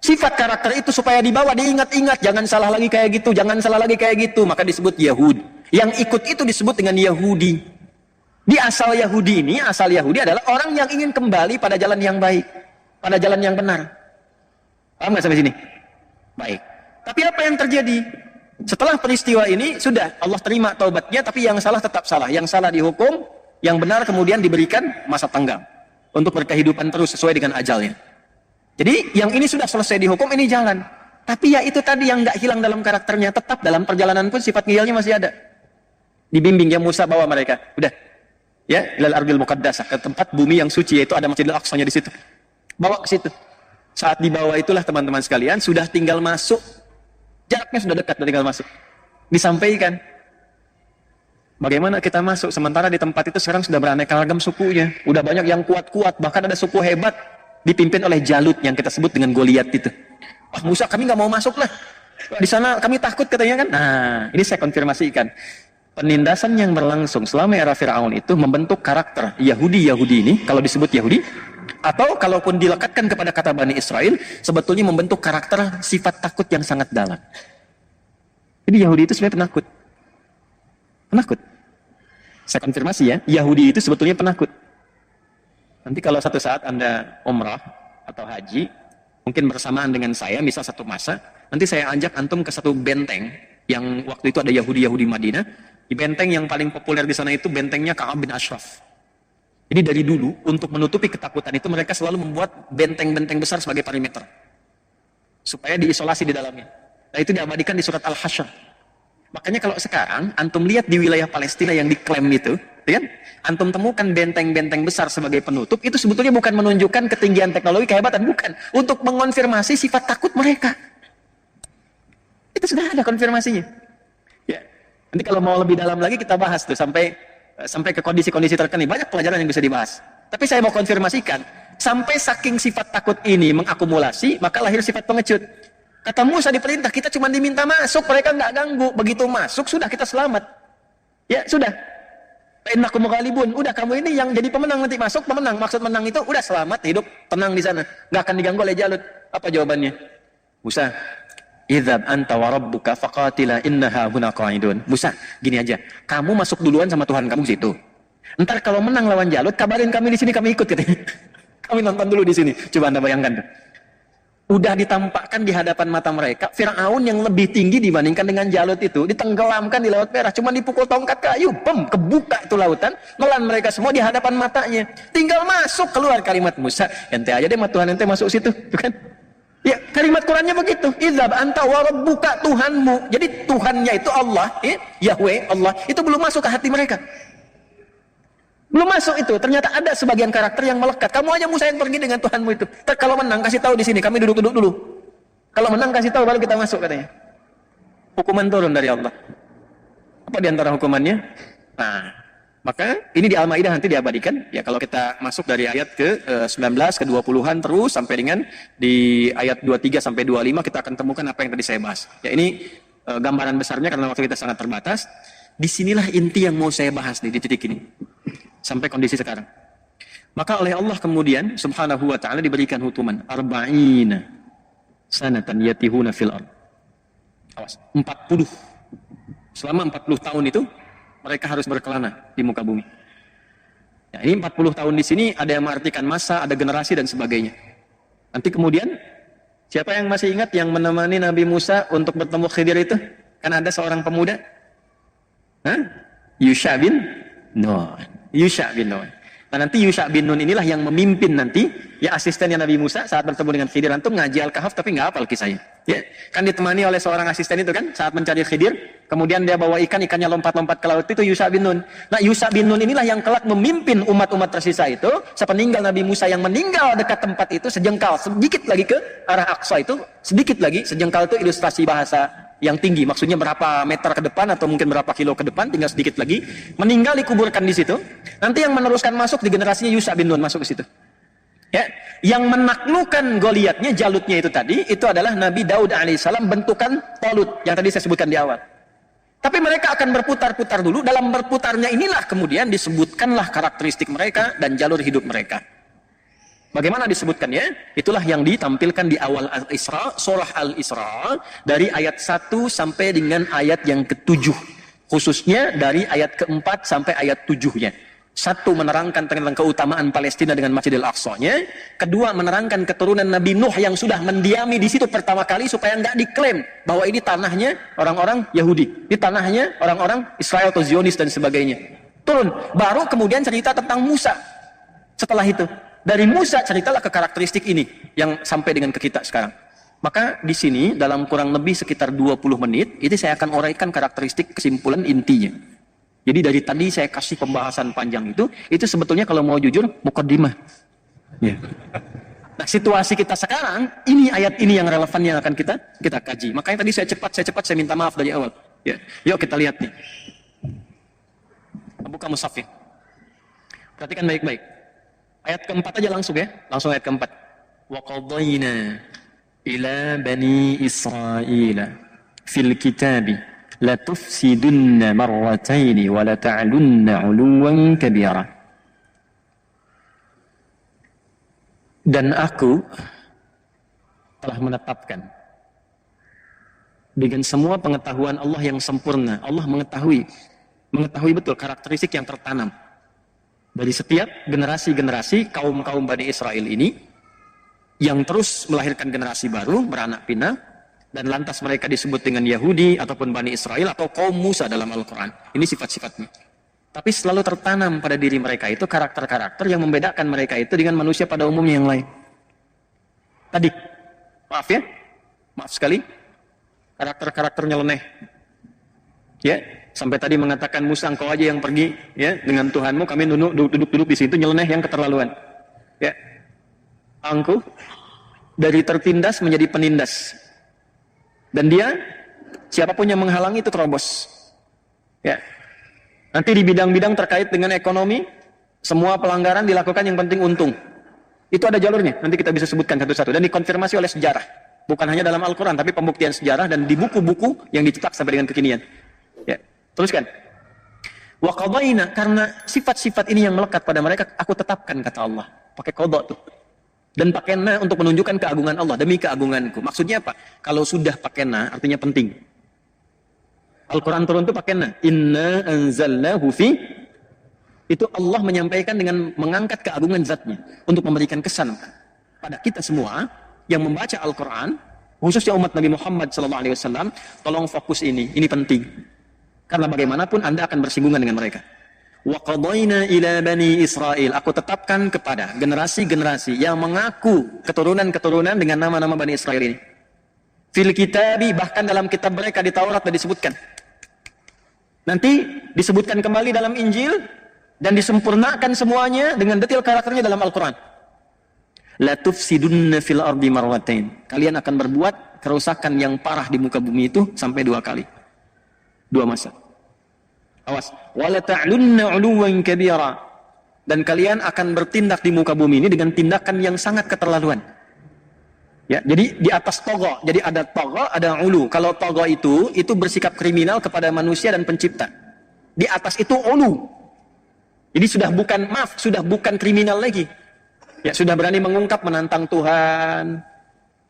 Sifat karakter itu supaya dibawa, diingat-ingat, jangan salah lagi kayak gitu, jangan salah lagi kayak gitu, maka disebut Yahud. Yang ikut itu disebut dengan Yahudi. Di asal Yahudi ini, asal Yahudi adalah orang yang ingin kembali pada jalan yang baik, pada jalan yang benar. Paham nggak sampai sini? Baik. Tapi apa yang terjadi? Setelah peristiwa ini, sudah Allah terima taubatnya, tapi yang salah tetap salah. Yang salah dihukum, yang benar kemudian diberikan masa tenggang untuk berkehidupan terus sesuai dengan ajalnya. Jadi yang ini sudah selesai dihukum, ini jalan. Tapi ya itu tadi yang nggak hilang dalam karakternya, tetap dalam perjalanan pun sifat ngiyalnya masih ada. Dibimbing ya Musa bawa mereka, udah, ya ilal ardil muqaddasah, ke tempat bumi yang suci, yaitu ada Masjidil Aqsanya di situ. Bawa ke situ. Saat dibawa itulah teman-teman sekalian sudah tinggal masuk, jaraknya sudah dekat, sudah tinggal masuk. Disampaikan. Bagaimana kita masuk sementara di tempat itu sekarang sudah beraneka ragam sukunya, udah banyak yang kuat-kuat, bahkan ada suku hebat dipimpin oleh Jalut yang kita sebut dengan Goliat itu. Wah Musa, kami nggak mau masuk lah. Di sana kami takut katanya kan. Nah, ini saya konfirmasikan. Penindasan yang berlangsung selama era Fir'aun itu membentuk karakter Yahudi ini, kalau disebut Yahudi, atau kalaupun dilekatkan kepada kata Bani Israel, sebetulnya membentuk karakter sifat takut yang sangat dalam. Jadi Yahudi itu sebenarnya penakut. Penakut. Saya konfirmasi ya, Yahudi itu sebetulnya penakut. Nanti kalau satu saat Anda umrah atau haji, mungkin bersamaan dengan saya, misal satu masa, nanti saya ajak antum ke satu benteng yang waktu itu ada Yahudi Madinah. Di benteng yang paling populer di sana itu bentengnya Ka'ab bin Ashraf. Jadi dari dulu untuk menutupi ketakutan itu mereka selalu membuat benteng-benteng besar sebagai perimeter supaya diisolasi di dalamnya. Nah itu diabadikan di surat Al-Hasyr. Makanya kalau sekarang antum lihat di wilayah Palestina yang diklaim itu, kan? Antum temukan benteng-benteng besar sebagai penutup, itu sebetulnya bukan menunjukkan ketinggian teknologi, kehebatan, bukan. Untuk mengonfirmasi sifat takut mereka. Itu sudah ada konfirmasinya. Ya. Nanti kalau mau lebih dalam lagi kita bahas tuh sampai ke kondisi-kondisi terkini. Banyak pelajaran yang bisa dibahas. Tapi saya mau konfirmasikan, sampai saking sifat takut ini mengakumulasi, maka lahir sifat pengecut. Kata Musa diperintah, kita cuma diminta masuk, mereka nggak ganggu. Begitu masuk, sudah kita selamat. Ya, sudah. Innakum ghalibun. Udah kamu ini yang jadi pemenang, nanti masuk pemenang. Maksud menang itu udah selamat, hidup tenang di sana. Nggak akan diganggu oleh Jalut. Apa jawabannya? Musa, idzab anta wa rabbuka faqatila innaha huna qa'idun. Musa, gini aja. Kamu masuk duluan sama Tuhan kamu situ. Ntar kalau menang lawan Jalut, kabarin kami di sini, kami ikut katanya. Kami nonton dulu di sini. Coba Anda bayangkan tuh. Udah ditampakkan di hadapan mata mereka, Fir'aun yang lebih tinggi dibandingkan dengan Jalut itu, ditenggelamkan di Laut Merah, cuma dipukul tongkat kayu, kebuka itu lautan, melan mereka semua di hadapan matanya. Tinggal masuk, keluar kalimat Musa, ente aja deh, Tuhan ente masuk situ, kan? Ya, kalimat Qurannya begitu. Idzab anta wa rabbuka, Tuhanmu. Jadi Tuhannya itu Allah, Yahweh, Allah, itu belum masuk ke hati mereka. Belum masuk itu. Ternyata ada sebagian karakter yang melekat. Kamu aja Musa yang pergi dengan Tuhanmu itu. Kalau menang kasih tahu di sini, kami duduk-duduk dulu. Kalau menang kasih tahu baru kita masuk katanya. Hukuman turun dari Allah. Apa di antara hukumannya? Nah, maka ini di Al-Maidah nanti diabadikan. Ya, kalau kita masuk dari ayat ke-19 ke 20-an terus sampai dengan di ayat 23 sampai 25 kita akan temukan apa yang tadi saya bahas. Ya, ini gambaran besarnya karena waktu kita sangat terbatas. Disinilah inti yang mau saya bahas nih di titik ini. Sampai kondisi sekarang. Maka oleh Allah kemudian subhanahu wa ta'ala diberikan hukuman arba'ina sanatan yatihuna fil ard. Awas, 40. Selama 40 tahun itu mereka harus berkelana di muka bumi. Ya, ini 40 tahun di sini ada yang mengartikan masa, ada generasi dan sebagainya. Nanti kemudian siapa yang masih ingat yang menemani Nabi Musa untuk bertemu Khidir itu? Kan ada seorang pemuda. Yusha bin Nun. Yusha bin Nun. Nah, nanti Yusha bin Nun inilah yang memimpin nanti ya asistennya Nabi Musa saat bertemu dengan Khidir. Antum ngaji Al-Kahf tapi nggak hafal kisahnya. Ya, kan ditemani oleh seorang asisten itu kan saat mencari Khidir. Kemudian dia bawa ikan, ikannya lompat-lompat ke laut, itu Yusha bin Nun. Nah, Yusha bin Nun inilah yang kelak memimpin umat-umat tersisa itu sepeninggal Nabi Musa yang meninggal dekat tempat itu sejengkal, sedikit lagi ke arah Aqsa itu, sedikit lagi, sejengkal itu ilustrasi bahasa yang tinggi, maksudnya berapa meter ke depan atau mungkin berapa kilo ke depan, tinggal sedikit lagi, meninggal dikuburkan di situ. Nanti yang meneruskan masuk di generasinya Yusha bin Nun masuk ke situ. Ya, yang menaklukkan Goliatnya, Jalutnya itu tadi, itu adalah Nabi Daud alaihissalam bentukan Talut yang tadi saya sebutkan di awal. Tapi mereka akan berputar-putar dulu. Dalam berputarnya inilah kemudian disebutkanlah karakteristik mereka dan jalur hidup mereka. Bagaimana disebutkannya? Itulah yang ditampilkan di awal Al-Isra, surah Al-Isra, dari ayat 1 sampai dengan ayat yang ke-7. Khususnya dari ayat ke-4 sampai ayat 7-nya. Satu, menerangkan tentang keutamaan Palestina dengan Masjidil Aqsa-nya. Kedua, menerangkan keturunan Nabi Nuh yang sudah mendiami di situ pertama kali supaya nggak diklaim bahwa ini tanahnya orang-orang Yahudi. Ini tanahnya orang-orang Israel atau Zionis dan sebagainya. Turun. Baru kemudian cerita tentang Musa. Setelah itu. Dari Musa ceritalah ke karakteristik ini yang sampai dengan ke kita sekarang. Maka di sini dalam kurang lebih sekitar 20 menit itu saya akan uraikan karakteristik kesimpulan intinya. Jadi dari tadi saya kasih pembahasan panjang itu sebetulnya kalau mau jujur mukaddimah. Ya. Nah, situasi kita sekarang ini ayat ini yang relevan yang akan kita kaji. Makanya tadi saya cepat saya minta maaf dari awal. Ya. Yuk kita lihat nih. Buka mushaf ya. Perhatikan baik-baik. Ayat keempat aja langsung ya. Langsung ayat keempat. Wa qadayna ila bani Israila fil kitabi la tufsidunna marrataini wa la ta'lunna 'uluwan kabira. Dan aku telah menetapkan dengan semua pengetahuan Allah yang sempurna. Allah mengetahui betul karakteristik yang tertanam dari setiap generasi-generasi kaum-kaum Bani Israel ini yang terus melahirkan generasi baru, beranak pinak, dan lantas mereka disebut dengan Yahudi ataupun Bani Israel atau kaum Musa dalam Al-Quran. Ini sifat-sifatnya. Tapi selalu tertanam pada diri mereka itu karakter-karakter yang membedakan mereka itu dengan manusia pada umumnya yang lain. Tadi, maaf sekali, karakter-karakter nyeleneh. Ya, sampai tadi mengatakan Musa engkau aja yang pergi ya dengan Tuhanmu, kami duduk di situ, nyeleneh yang keterlaluan. Ya. Angkuh dari tertindas menjadi penindas. Dan dia siapapun yang menghalangi itu terobos. Ya. Nanti di bidang-bidang terkait dengan ekonomi, semua pelanggaran dilakukan yang penting untung. Itu ada jalurnya, nanti kita bisa sebutkan satu-satu dan dikonfirmasi oleh sejarah. Bukan hanya dalam Al-Quran, tapi pembuktian sejarah dan di buku-buku yang dicetak sampai dengan kekinian. Ya, teruskan. Wa qadayna, karena sifat-sifat ini yang melekat pada mereka, aku tetapkan, kata Allah. Pakai qadha tuh. Dan pakai na untuk menunjukkan keagungan Allah, demi keagunganku. Maksudnya apa? Kalau sudah pakai na, artinya penting. Al-Quran turun itu pakai na. Inna anzalnahu fi. Itu Allah menyampaikan dengan mengangkat keagungan zatnya. Untuk memberikan kesan pada kita semua yang membaca Al-Quran, khususnya umat Nabi Muhammad SAW, tolong fokus ini penting. Karena bagaimanapun Anda akan bersinggungan dengan mereka. Wa qadayna ila bani Israel. Aku tetapkan kepada generasi-generasi yang mengaku keturunan-keturunan dengan nama-nama Bani Israel ini. Fil kitabi, bahkan dalam kitab mereka di Taurat sudah disebutkan. Nanti disebutkan kembali dalam Injil dan disempurnakan semuanya dengan detail karakternya dalam Al-Quran. La tufsidunna fil ardi marwatain. Kalian akan berbuat kerusakan yang parah di muka bumi itu sampai 2 kali. 2 masa. Awas. Wala ta'lunna 'uluwan kabira. Dan kalian akan bertindak di muka bumi ini dengan tindakan yang sangat keterlaluan. Ya, jadi di atas togo. Jadi ada togo, ada ulu. Kalau togo itu bersikap kriminal kepada manusia dan pencipta. Di atas itu ulu. Jadi sudah bukan kriminal lagi. Ya, sudah berani mengungkap, menantang Tuhan.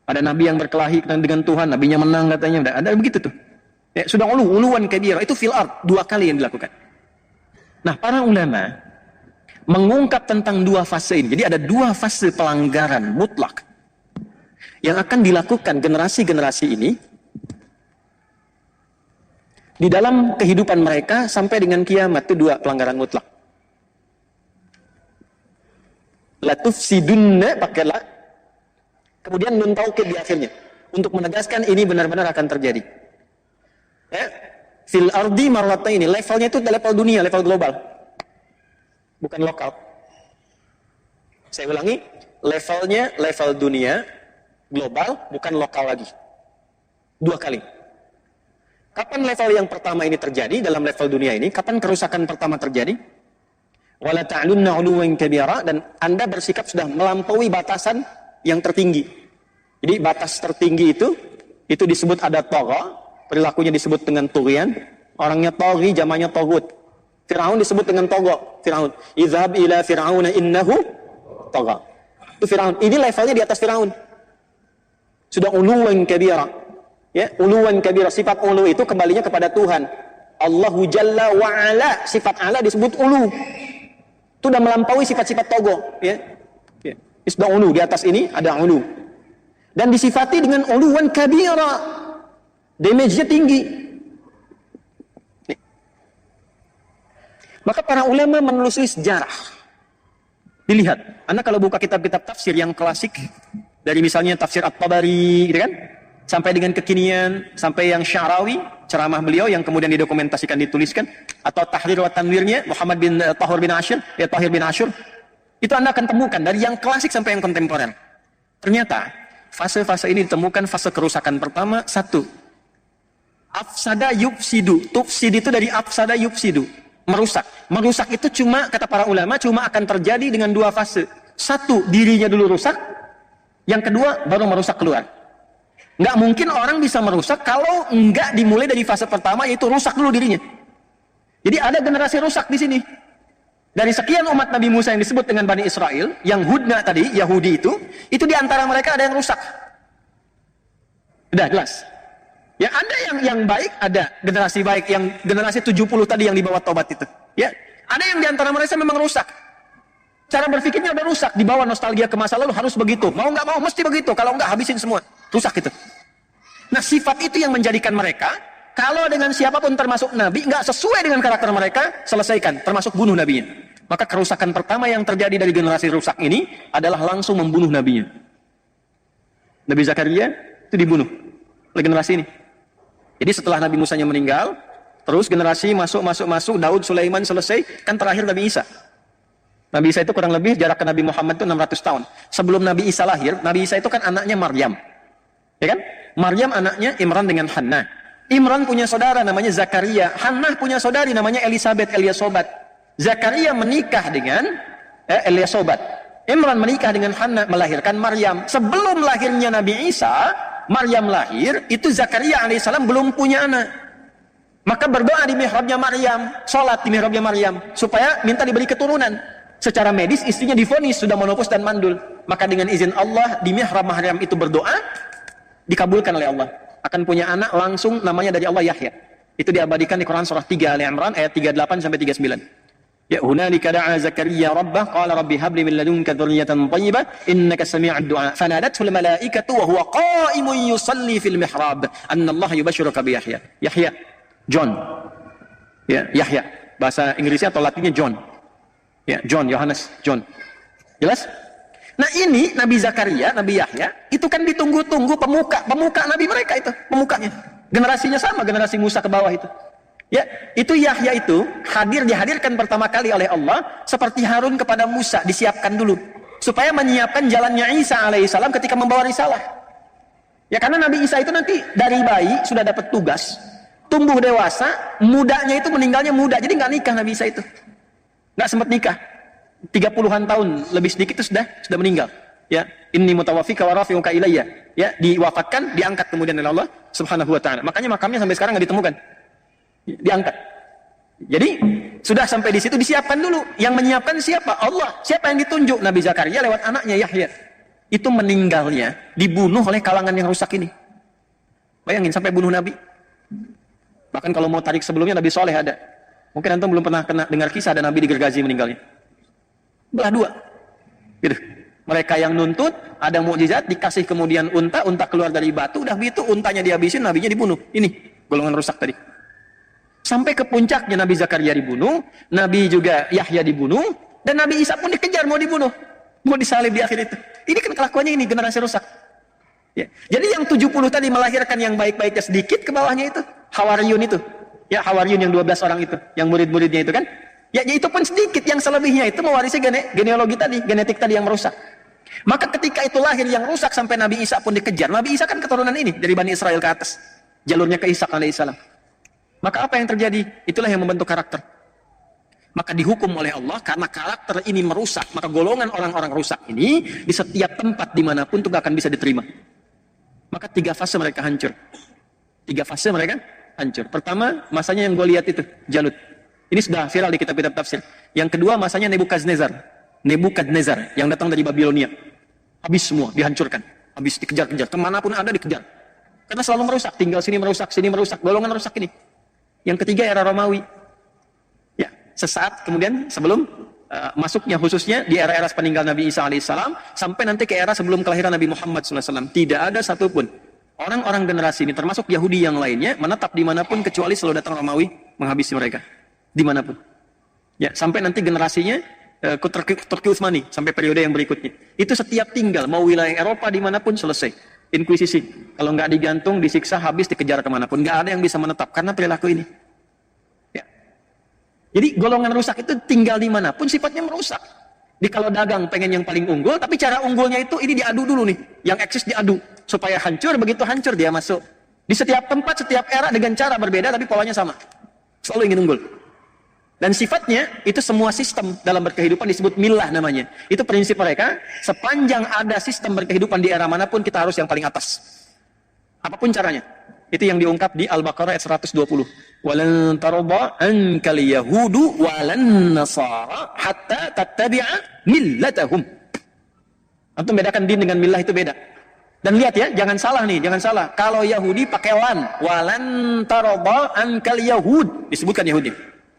Ada nabi yang berkelahi dengan Tuhan, nabinya menang katanya. Ada begitu tuh. Ya, sudah uluwan kabira, itu fil ard, 2 kali yang dilakukan. Nah, para ulama mengungkap tentang 2 fase ini. Jadi ada 2 fase pelanggaran mutlak yang akan dilakukan generasi-generasi ini di dalam kehidupan mereka sampai dengan kiamat. Itu 2 pelanggaran mutlak. La tufsidunna pakai la, kemudian nun taukid di akhirnya untuk menegaskan ini benar-benar akan terjadi. Ya, fil ardi marrataini, levelnya itu level dunia, level global, bukan lokal. Saya ulangi, levelnya level dunia, global, bukan lokal lagi. 2 kali. Kapan level yang pertama ini terjadi dalam level dunia ini? Kapan kerusakan pertama terjadi? Wala ta'lunna 'uluwan kabira, dan Anda bersikap sudah melampaui batasan yang tertinggi. Jadi batas tertinggi itu disebut ada tagha, perilakunya disebut dengan tughyan, orangnya taghi, jamaknya tagut. Firaun disebut dengan tagha, Firaun. Izhab ila fir'auna innahu tagha. Itu Firaun. Ini levelnya di atas Firaun. Sudah uluwan kabira. Ya, uluwan kabira, sifat ulu itu kembalinya kepada Tuhan. Allahu jalla wa ala, sifat ala disebut ulu. Itu sudah melampaui sifat-sifat togo, ya. Ya. Sudah ulu, di atas ini ada ulu. Dan disifati dengan uluwan kabira. Damage-nya tinggi. Nih. Maka para ulama menelusuri sejarah. Dilihat, Anda kalau buka kitab-kitab tafsir yang klasik, dari misalnya tafsir At-Tabari, gitu kan? Sampai dengan kekinian, sampai yang Sya'rawi, ceramah beliau yang kemudian didokumentasikan, dituliskan, atau Tahrir wa Tanwirnya Muhammad bin Tahir bin Ashur, itu Anda akan temukan dari yang klasik sampai yang kontemporer. Ternyata fase-fase ini ditemukan fase kerusakan pertama, 1. Afsada yufsidu. Tufsid itu dari afsada yufsidu, merusak. Merusak itu cuma, kata para ulama, cuma akan terjadi dengan 2 fase. 1, dirinya dulu rusak. Yang kedua, baru merusak keluar. Nggak mungkin orang bisa merusak kalau nggak dimulai dari fase pertama, yaitu rusak dulu dirinya. Jadi ada generasi rusak di sini. Dari sekian umat Nabi Musa yang disebut dengan Bani Israel, yang Hudna tadi, Yahudi itu di antara mereka ada yang rusak. Udah jelas. Yang ada yang baik, ada generasi baik, yang generasi 70 tadi yang dibawa tobat itu. Ya, ada yang di antara mereka memang rusak. Cara berpikirnya udah rusak, dibawa nostalgia ke masa lalu, harus begitu. Mau nggak mau, mesti begitu. Kalau nggak, habisin semua. Rusak itu. Nah, sifat itu yang menjadikan mereka, kalau dengan siapapun termasuk Nabi, nggak sesuai dengan karakter mereka, selesaikan, termasuk bunuh Nabinya. Maka kerusakan pertama yang terjadi dari generasi rusak ini, adalah langsung membunuh Nabinya. Nabi Zakaria, itu dibunuh oleh generasi ini. Jadi setelah Nabi Musanya meninggal, terus generasi masuk, Daud, Sulaiman selesai, kan terakhir Nabi Isa. Nabi Isa itu kurang lebih jarak ke Nabi Muhammad itu 600 tahun. Sebelum Nabi Isa lahir, Nabi Isa itu kan anaknya Maryam. Ya kan? Maryam anaknya Imran dengan Hannah. Imran punya saudara namanya Zakaria. Hannah punya saudari namanya Eliasobat. Zakaria menikah dengan Eliasobat. Imran menikah dengan Hannah, melahirkan Maryam. Sebelum lahirnya Nabi Isa, Maryam lahir, itu Zakaria alaihissalam belum punya anak. Maka berdoa di mihrabnya Maryam, sholat di mihrabnya Maryam, supaya minta diberi keturunan. Secara medis istrinya divonis sudah menopause dan mandul. Maka dengan izin Allah, di mihrab Maryam itu berdoa, dikabulkan oleh Allah. Akan punya anak langsung, namanya dari Allah, Yahya. Itu diabadikan di Quran surah 3 Ali Imran ayat 38 sampai 39. Ya hunalika da'a Zakaria rabbah qala rabbi habli min ladunka dzurriyyatan thayyibah innaka sami'ud du'a. Fanadathu al-malaikatu wa huwa qa'imun yusalli fil mihrab anna Allah yubashshiruka bi Yahya. Yahya, John. Ya, Yahya. Bahasa Inggrisnya atau Latinnya John. Ya, John, Yohanes, John. Jelas? Nah ini Nabi Zakaria, Nabi Yahya, itu kan ditunggu-tunggu pemuka Nabi mereka itu, pemukanya. Generasinya sama, generasi Musa ke bawah itu. Ya, itu Yahya itu dihadirkan pertama kali oleh Allah seperti Harun kepada Musa, disiapkan dulu supaya menyiapkan jalannya Isa alaihissalam ketika membawa risalah. Ya karena Nabi Isa itu nanti dari bayi sudah dapat tugas, tumbuh dewasa, mudanya itu meninggalnya muda, jadi nggak nikah Nabi Isa itu, nggak sempat nikah. 30-an tahun lebih sedikit itu sudah meninggal. Ya, inni mutawaffika wa rafi'uka ilayya. Ya, diwafatkan, diangkat kemudian oleh Allah Subhanahu wa taala. Makanya makamnya sampai sekarang nggak ditemukan. Diangkat. Jadi sudah sampai di situ disiapkan dulu. Yang menyiapkan siapa? Allah. Siapa yang ditunjuk? Nabi Zakaria lewat anaknya Yahya. Itu meninggalnya dibunuh oleh kalangan yang rusak ini. Bayangin sampai bunuh Nabi. Bahkan kalau mau tarik sebelumnya Nabi Soleh ada. Mungkin antum belum pernah dengar kisah ada Nabi digergaji meninggalnya. Belah dua. Gitu. Mereka yang nuntut, ada mukjizat, dikasih kemudian unta keluar dari batu, udah gitu untanya dihabisin, nabinya dibunuh. Ini golongan rusak tadi. Sampai ke puncaknya Nabi Zakaria dibunuh, Nabi juga Yahya dibunuh, dan Nabi Isa pun dikejar mau dibunuh, mau disalib di akhir itu. Ini kan kelakuannya ini generasi rusak. Ya. Jadi yang 70 tadi melahirkan yang baik-baiknya sedikit, ke bawahnya itu Hawariyun itu. Ya Hawariyun yang 12 orang itu, yang murid-muridnya itu kan. Ya itu pun sedikit, yang selebihnya itu mewarisi genealogi tadi, genetik tadi yang merusak. Maka ketika itu lahir yang rusak sampai Nabi Isa pun dikejar. Nabi Isa kan keturunan ini dari Bani Israel ke atas. Jalurnya ke Ishak alaihissalam. Maka apa yang terjadi? Itulah yang membentuk karakter. Maka dihukum oleh Allah karena karakter ini merusak. Maka golongan orang-orang rusak ini di setiap tempat dimanapun itu gak akan bisa diterima. Maka 3 fase mereka hancur. 3 fase mereka hancur. Pertama, masanya yang gue lihat itu, Jalut. Ini sudah viral di kitab-kitab tafsir. Yang kedua, masanya Nebukadnezar yang datang dari Babilonia. Habis semua, dihancurkan. Habis dikejar-kejar. Kemanapun ada dikejar. Karena selalu merusak. Tinggal sini merusak. Golongan rusak ini. Yang ketiga, era Romawi. Ya, sesaat kemudian sebelum masuknya khususnya di era-era peninggal Nabi Isa alaihissalam sampai nanti ke era sebelum kelahiran Nabi Muhammad SAW. Tidak ada satupun orang-orang generasi ini, termasuk Yahudi yang lainnya, menetap dimanapun kecuali selalu datang Romawi menghabisi mereka. Dimanapun. Ya, sampai nanti generasinya Turki Utsmani sampai periode yang berikutnya. Itu setiap tinggal mau wilayah Eropa dimanapun selesai. Inkuisisi. Kalau nggak digantung, disiksa, habis, dikejar kemanapun. Nggak ada yang bisa menetap karena perilaku ini. Ya. Jadi golongan rusak itu tinggal dimanapun sifatnya merusak. Di kalau dagang pengen yang paling unggul, tapi cara unggulnya itu ini diadu dulu nih. Yang eksis diadu supaya hancur. Begitu hancur dia masuk. Di setiap tempat, setiap era dengan cara berbeda tapi polanya sama. Selalu ingin unggul. Dan sifatnya itu semua sistem dalam berkehidupan disebut millah namanya. Itu prinsip mereka, sepanjang ada sistem berkehidupan di era manapun kita harus yang paling atas. Apapun caranya. Itu yang diungkap di Al-Baqarah ayat 120. Walan tarda ankal yahudu walan nasara hatta tattabi'a millatahum. Antum bedakan din dengan millah itu beda. Dan lihat ya, jangan salah nih, jangan salah. Kalau Yahudi pakai walan tarda ankal yahud, disebutkan Yahudi.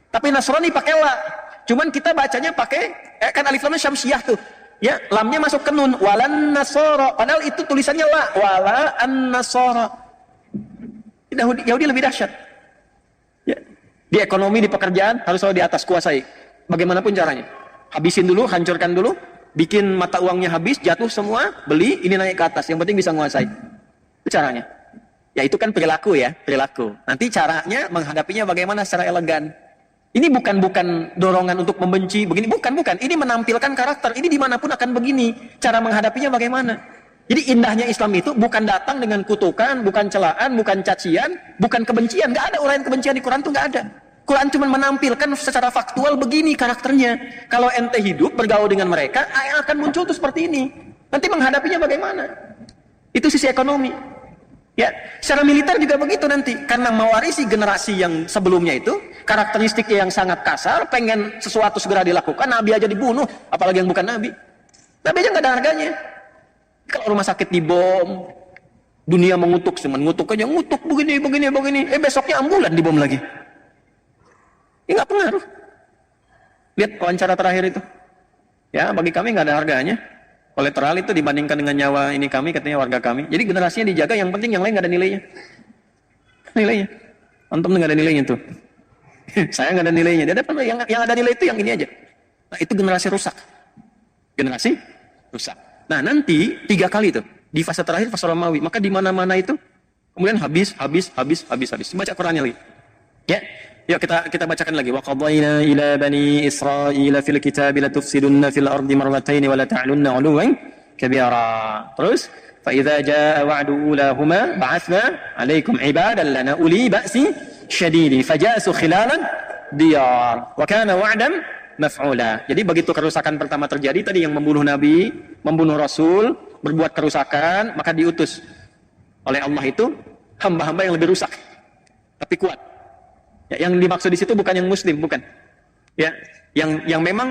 Tapi Nasrani pakai la. Cuman kita bacanya pakai kan alif lamnya syamsiah tuh. Ya, lamnya masuk ke nun. Walan nasara. Padahal itu tulisannya la. Wala an-nasara. Yahudi lebih dahsyat. Ya. Di ekonomi, di pekerjaan harus selalu di atas, kuasai. Bagaimanapun caranya. Habisin dulu, hancurkan dulu, bikin mata uangnya habis, jatuh semua, beli, ini naik ke atas. Yang penting bisa menguasai. Itu caranya. Ya itu kan perilaku ya, perilaku. Nanti caranya menghadapinya bagaimana secara elegan. Ini bukan dorongan untuk membenci, begini, bukan. Ini menampilkan karakter. Ini dimanapun akan begini. Cara menghadapinya bagaimana? Jadi indahnya Islam itu bukan datang dengan kutukan, bukan celaan, bukan cacian, bukan kebencian. Nggak ada uraian kebencian di Quran itu nggak ada. Quran cuma menampilkan secara faktual begini karakternya. Kalau ente hidup bergaul dengan mereka, yang akan muncul tuh seperti ini. Nanti menghadapinya bagaimana? Itu sisi ekonomi. Ya, secara militer juga begitu nanti. Karena mewarisi generasi yang sebelumnya itu, karakteristiknya yang sangat kasar, pengen sesuatu segera dilakukan, Nabi aja dibunuh, apalagi yang bukan Nabi. Nabi aja nggak ada harganya. Kalau rumah sakit dibom, dunia mengutuk, ngutuk aja, ngutuk begini. Besoknya ambulan dibom lagi. Ya nggak pengaruh. Lihat wawancara terakhir itu. Ya, bagi kami nggak ada harganya. Kolateral itu dibandingkan dengan nyawa ini kami, katanya warga kami. Jadi generasinya dijaga, yang penting yang lain nggak ada nilainya. Nilainya. Antum nggak ada nilainya tuh. Saya nggak ada nilainya. Dia ada yang ada nilai itu yang ini aja. Nah, itu generasi rusak. Generasi rusak. Nah, nanti 3 kali tuh di fase terakhir, fase Romawi. Maka di mana-mana itu kemudian habis. Baca Qurannya lagi. Ya. Yuk kita bacakan lagi. Wa qadayna ila bani Israila fil kitabi la tufsidunna fil ardi marratayn wa la ta'lunna 'uluwan kabira. Terus fa idza jaa wa'du ulahuma ba'athna 'alaikum 'ibadan lana uli ba'si syadidi fajasu khilalan diyar wa kana wa'dan maf'ula. Jadi begitu kerusakan pertama terjadi tadi, yang membunuh nabi, membunuh rasul, berbuat kerusakan, maka diutus oleh Allah itu hamba-hamba yang lebih rusak tapi kuat. Ya, yang dimaksud di situ bukan yang muslim, bukan. Ya, yang memang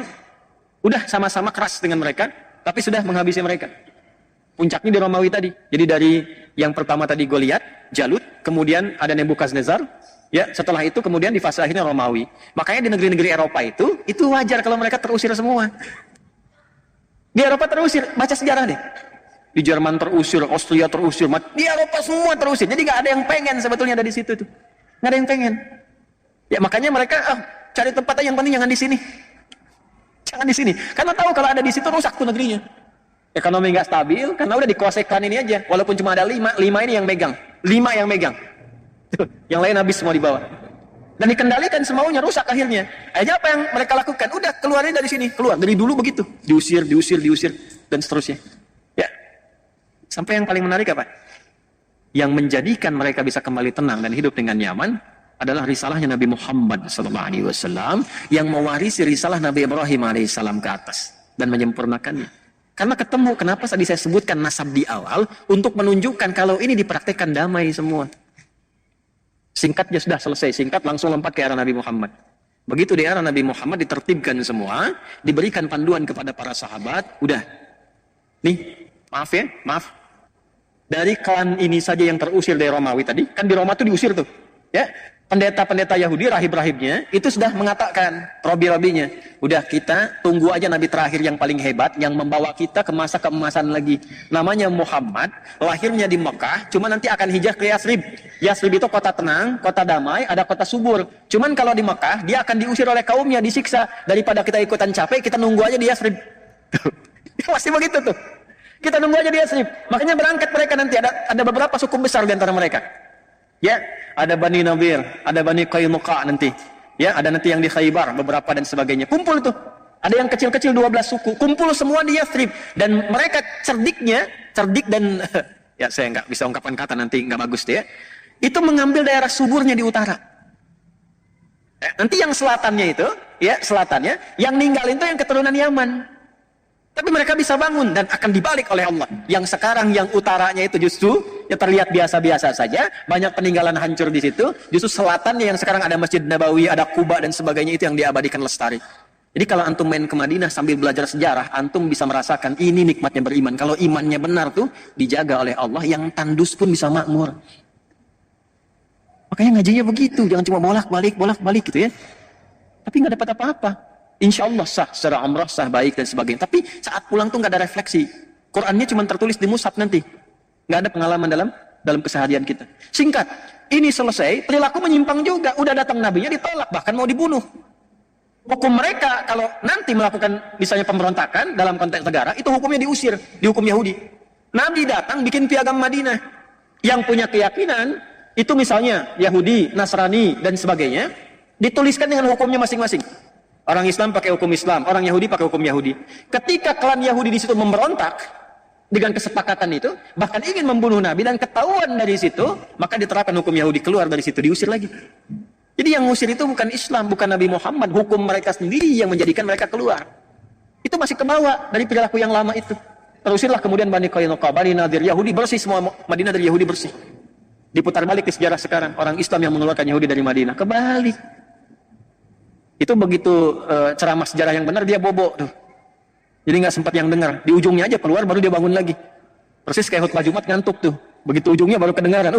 udah sama-sama keras dengan mereka, tapi sudah menghabisi mereka. Puncaknya di Romawi tadi. Jadi dari yang pertama tadi Goliat, Jalut, kemudian ada Nebukadnezar. Ya, setelah itu kemudian di fase akhirnya Romawi. Makanya di negeri-negeri Eropa itu wajar kalau mereka terusir semua. Di Eropa terusir, baca sejarah deh. Di Jerman terusir, Austria terusir, di Eropa semua terusir. Jadi nggak ada yang pengen sebetulnya ada di situ tuh. Nggak ada yang pengen. Ya makanya mereka cari tempat aja, yang penting jangan di sini. Jangan di sini. Karena tahu kalau ada di situ rusak tuh negerinya. Ekonomi nggak stabil karena udah dikuasai klan ini aja. Walaupun cuma ada 5 ini yang megang. 5 yang megang. Tuh, yang lain habis semua di bawah. Dan dikendalikan semaunya, rusak akhirnya. Akhirnya apa yang mereka lakukan? Udah keluarin dari sini, keluar. Dari dulu begitu. Diusir dan seterusnya. Ya. Sampai yang paling menarik apa? Yang menjadikan mereka bisa kembali tenang dan hidup dengan nyaman adalah risalahnya Nabi Muhammad SAW yang mewarisi risalah Nabi Ibrahim AS ke atas dan menyempurnakannya. Karena ketemu, kenapa tadi saya sebutkan nasab di awal, untuk menunjukkan kalau ini dipraktekkan damai semua. Singkatnya sudah selesai, singkat langsung lompat ke era Nabi Muhammad. Begitu di era Nabi Muhammad ditertibkan semua, diberikan panduan kepada para sahabat, udah. Nih, maaf. Dari klan ini saja yang terusir dari Romawi tadi, kan di Roma tuh diusir tuh. Ya, pendeta-pendeta Yahudi, rahib-rahibnya itu sudah mengatakan, robi-robinya, udah kita tunggu aja nabi terakhir yang paling hebat yang membawa kita ke masa keemasan lagi. Namanya Muhammad, lahirnya di Mekah, cuma nanti akan hijrah ke Yasrib. Yasrib itu kota tenang, kota damai, ada kota subur. Cuman kalau di Mekah dia akan diusir oleh kaumnya, disiksa. Daripada kita ikutan capek, kita nunggu aja di Yasrib. Pasti begitu tuh. Kita nunggu aja di Yasrib. Makanya berangkat mereka nanti, ada beberapa suku besar di antara mereka. Ya, ada Bani Nadir, ada Bani Qainuqa nanti. Ya, ada nanti yang di Khaybar, beberapa dan sebagainya. Kumpul tuh. Ada yang kecil-kecil 12 suku. Kumpul semua di Yathrib. Dan mereka cerdik dan ya saya nggak bisa ungkapkan kata, nanti nggak bagus deh ya. Itu mengambil daerah suburnya di utara. Nanti yang selatannya itu, ya selatannya, yang ninggalin itu yang keturunan Yaman. Tapi mereka bisa bangun dan akan dibalik oleh Allah. Yang sekarang yang utaranya itu justru ya terlihat biasa-biasa saja, banyak peninggalan hancur di situ. Justru selatannya yang sekarang ada Masjid Nabawi, ada Quba dan sebagainya, itu yang diabadikan lestari. Jadi kalau antum main ke Madinah sambil belajar sejarah, antum bisa merasakan ini nikmatnya beriman. Kalau imannya benar tuh dijaga oleh Allah, yang tandus pun bisa makmur. Makanya ngajinya begitu, jangan cuma bolak-balik gitu ya. Tapi nggak dapat apa-apa. Insya Allah sah, secara umrah sah, baik dan sebagainya. Tapi saat pulang tuh nggak ada refleksi. Qurannya cuma tertulis di mushaf nanti. Nggak ada pengalaman dalam keseharian kita. Singkat, ini selesai, perilaku menyimpang juga. Udah datang nabinya ditolak, bahkan mau dibunuh. Hukum mereka kalau nanti melakukan misalnya pemberontakan dalam konteks negara, itu hukumnya diusir, dihukum Yahudi. Nabi datang bikin piagam Madinah. Yang punya keyakinan, itu misalnya Yahudi, Nasrani dan sebagainya, dituliskan dengan hukumnya masing-masing. Orang Islam pakai hukum Islam, orang Yahudi pakai hukum Yahudi. Ketika klan Yahudi di situ memberontak dengan kesepakatan itu, bahkan ingin membunuh Nabi dan ketahuan dari situ, maka diterapkan hukum Yahudi, keluar dari situ, diusir lagi. Jadi yang ngusir itu bukan Islam, bukan Nabi Muhammad, hukum mereka sendiri yang menjadikan mereka keluar. Itu masih kebawa dari perilaku yang lama itu. Terusirlah kemudian Bani Qainuqa, Bani Nadir, Yahudi bersih semua, Madinah dari Yahudi bersih. Diputar balik di sejarah sekarang, orang Islam yang mengeluarkan Yahudi dari Madinah, kebalik. Itu begitu ceramah sejarah yang benar, dia bobo tuh. Jadi nggak sempat yang dengar. Di ujungnya aja keluar, baru dia bangun lagi. Persis kayak khutbah Jumat, ngantuk tuh. Begitu ujungnya baru kedengaran.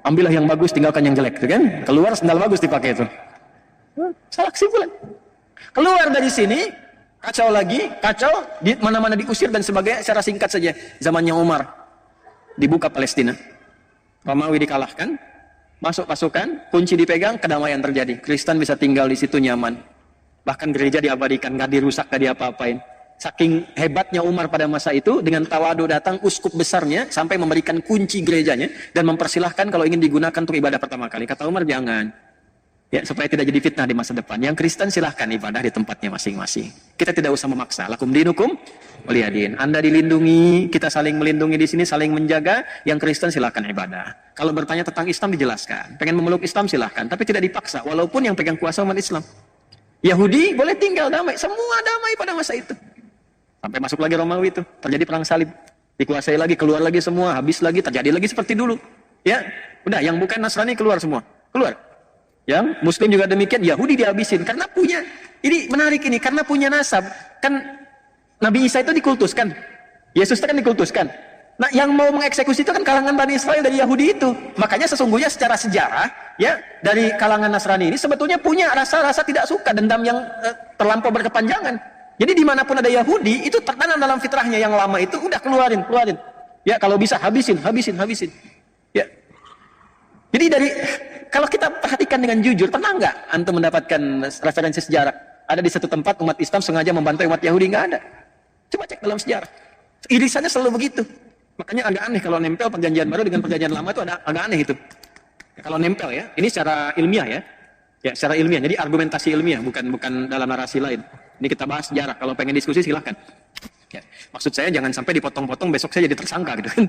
Ambillah yang bagus, tinggalkan yang jelek, tuh kan? Keluar sendal bagus dipakai itu. Salah kesimpulan. Keluar dari sini, kacau lagi, kacau, di mana-mana diusir dan sebagainya. Secara singkat saja, zamannya Umar dibuka Palestina. Romawi dikalahkan, Masuk pasukan, kunci dipegang, kedamaian terjadi. Kristen bisa tinggal di situ nyaman. Bahkan gereja diabadikan, nggak dirusak, nggak diapa-apain. Saking hebatnya Umar pada masa itu, dengan tawadu datang uskup besarnya sampai memberikan kunci gerejanya dan mempersilahkan kalau ingin digunakan untuk ibadah pertama kali. Kata Umar, jangan. Ya, supaya tidak jadi fitnah di masa depan. Yang Kristen silahkan ibadah di tempatnya masing-masing. Kita tidak usah memaksa. Lakum dinukum waliyadin. Anda dilindungi, kita saling melindungi di sini, saling menjaga. Yang Kristen silahkan ibadah. Kalau bertanya tentang Islam dijelaskan. Pengen memeluk Islam silahkan, tapi tidak dipaksa. Walaupun yang pegang kuasa umat Islam. Yahudi boleh tinggal damai, semua damai pada masa itu. Sampai masuk lagi Romawi itu, terjadi perang salib. Dikuasai lagi, keluar lagi semua, habis lagi, terjadi lagi seperti dulu. Ya, udah yang bukan Nasrani keluar semua. Keluar. Yang Muslim juga demikian, Yahudi dihabisin karena punya. Ini menarik ini, karena punya nasab. Kan Nabi Isa itu dikultuskan. Yesus itu kan dikultuskan. Nah, yang mau mengeksekusi itu kan kalangan Bani Israel dari Yahudi itu. Makanya sesungguhnya secara sejarah, ya, dari kalangan Nasrani ini sebetulnya punya rasa-rasa tidak suka, dendam yang terlampau berkepanjangan. Jadi dimanapun ada Yahudi, itu tertanam dalam fitrahnya yang lama itu, udah keluarin. Ya, kalau bisa habisin. Ya. Jadi kalau kita perhatikan dengan jujur, pernah nggak antum mendapatkan referensi sejarah? Ada di satu tempat umat Islam sengaja membantai umat Yahudi, nggak ada. Coba cek dalam sejarah. Irisannya selalu begitu. Makanya agak aneh kalau nempel perjanjian baru dengan perjanjian lama itu agak aneh itu. Ya, kalau nempel ya, ini secara ilmiah ya. Ya, secara ilmiah. Jadi argumentasi ilmiah, bukan dalam narasi lain. Ini kita bahas sejarah. Kalau pengen diskusi silahkan. Ya, maksud saya jangan sampai dipotong-potong besok saya jadi tersangka gitu kan.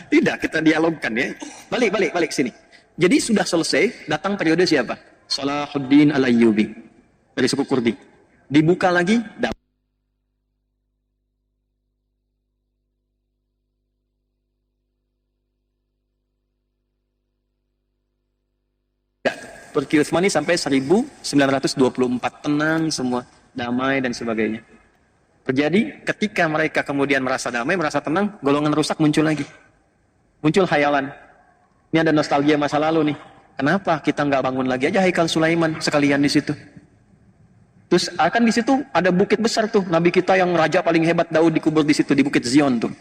Tidak, kita dialogkan ya. Balik sini. Jadi sudah selesai, datang periode siapa? Salahuddin Al-Ayyubi dari suku Kurdi. Dibuka lagi, Turki Utsmani sampai 1924, tenang semua, damai dan sebagainya. Terjadi ketika mereka kemudian merasa damai, merasa tenang, golongan rusak muncul lagi. Muncul khayalan. Ini ada nostalgia masa lalu nih. Kenapa kita nggak bangun lagi aja Haikal Sulaiman sekalian di situ? Terus akan di situ ada bukit besar tuh, Nabi kita yang raja paling hebat Daud dikubur di situ, di Bukit Zion tuh.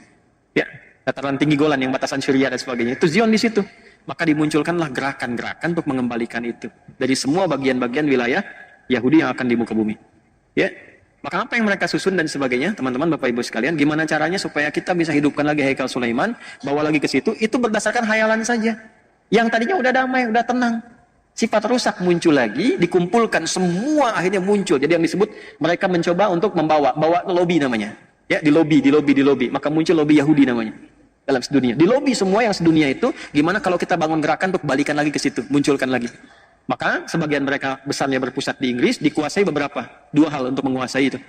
Ya, dataran tinggi Golan yang batasan Syria dan sebagainya. Itu Zion di situ. Maka dimunculkanlah gerakan-gerakan untuk mengembalikan itu dari semua bagian-bagian wilayah Yahudi yang akan di muka bumi. Ya, maka apa yang mereka susun dan sebagainya, teman-teman, Bapak Ibu sekalian, gimana caranya supaya kita bisa hidupkan lagi Haikal Sulaiman, bawa lagi ke situ, itu berdasarkan hayalan saja. Yang tadinya udah damai, udah tenang, sifat rusak muncul lagi, dikumpulkan semua akhirnya muncul. Jadi yang disebut mereka mencoba untuk bawa lobby namanya. Ya, di lobby, maka muncul lobby Yahudi namanya. Dalam sedunia, di lobby semua yang sedunia itu, gimana kalau kita bangun gerakan untuk balikan lagi ke situ, munculkan lagi. Maka sebagian mereka besarnya berpusat di Inggris, dikuasai beberapa, dua hal untuk menguasai itu.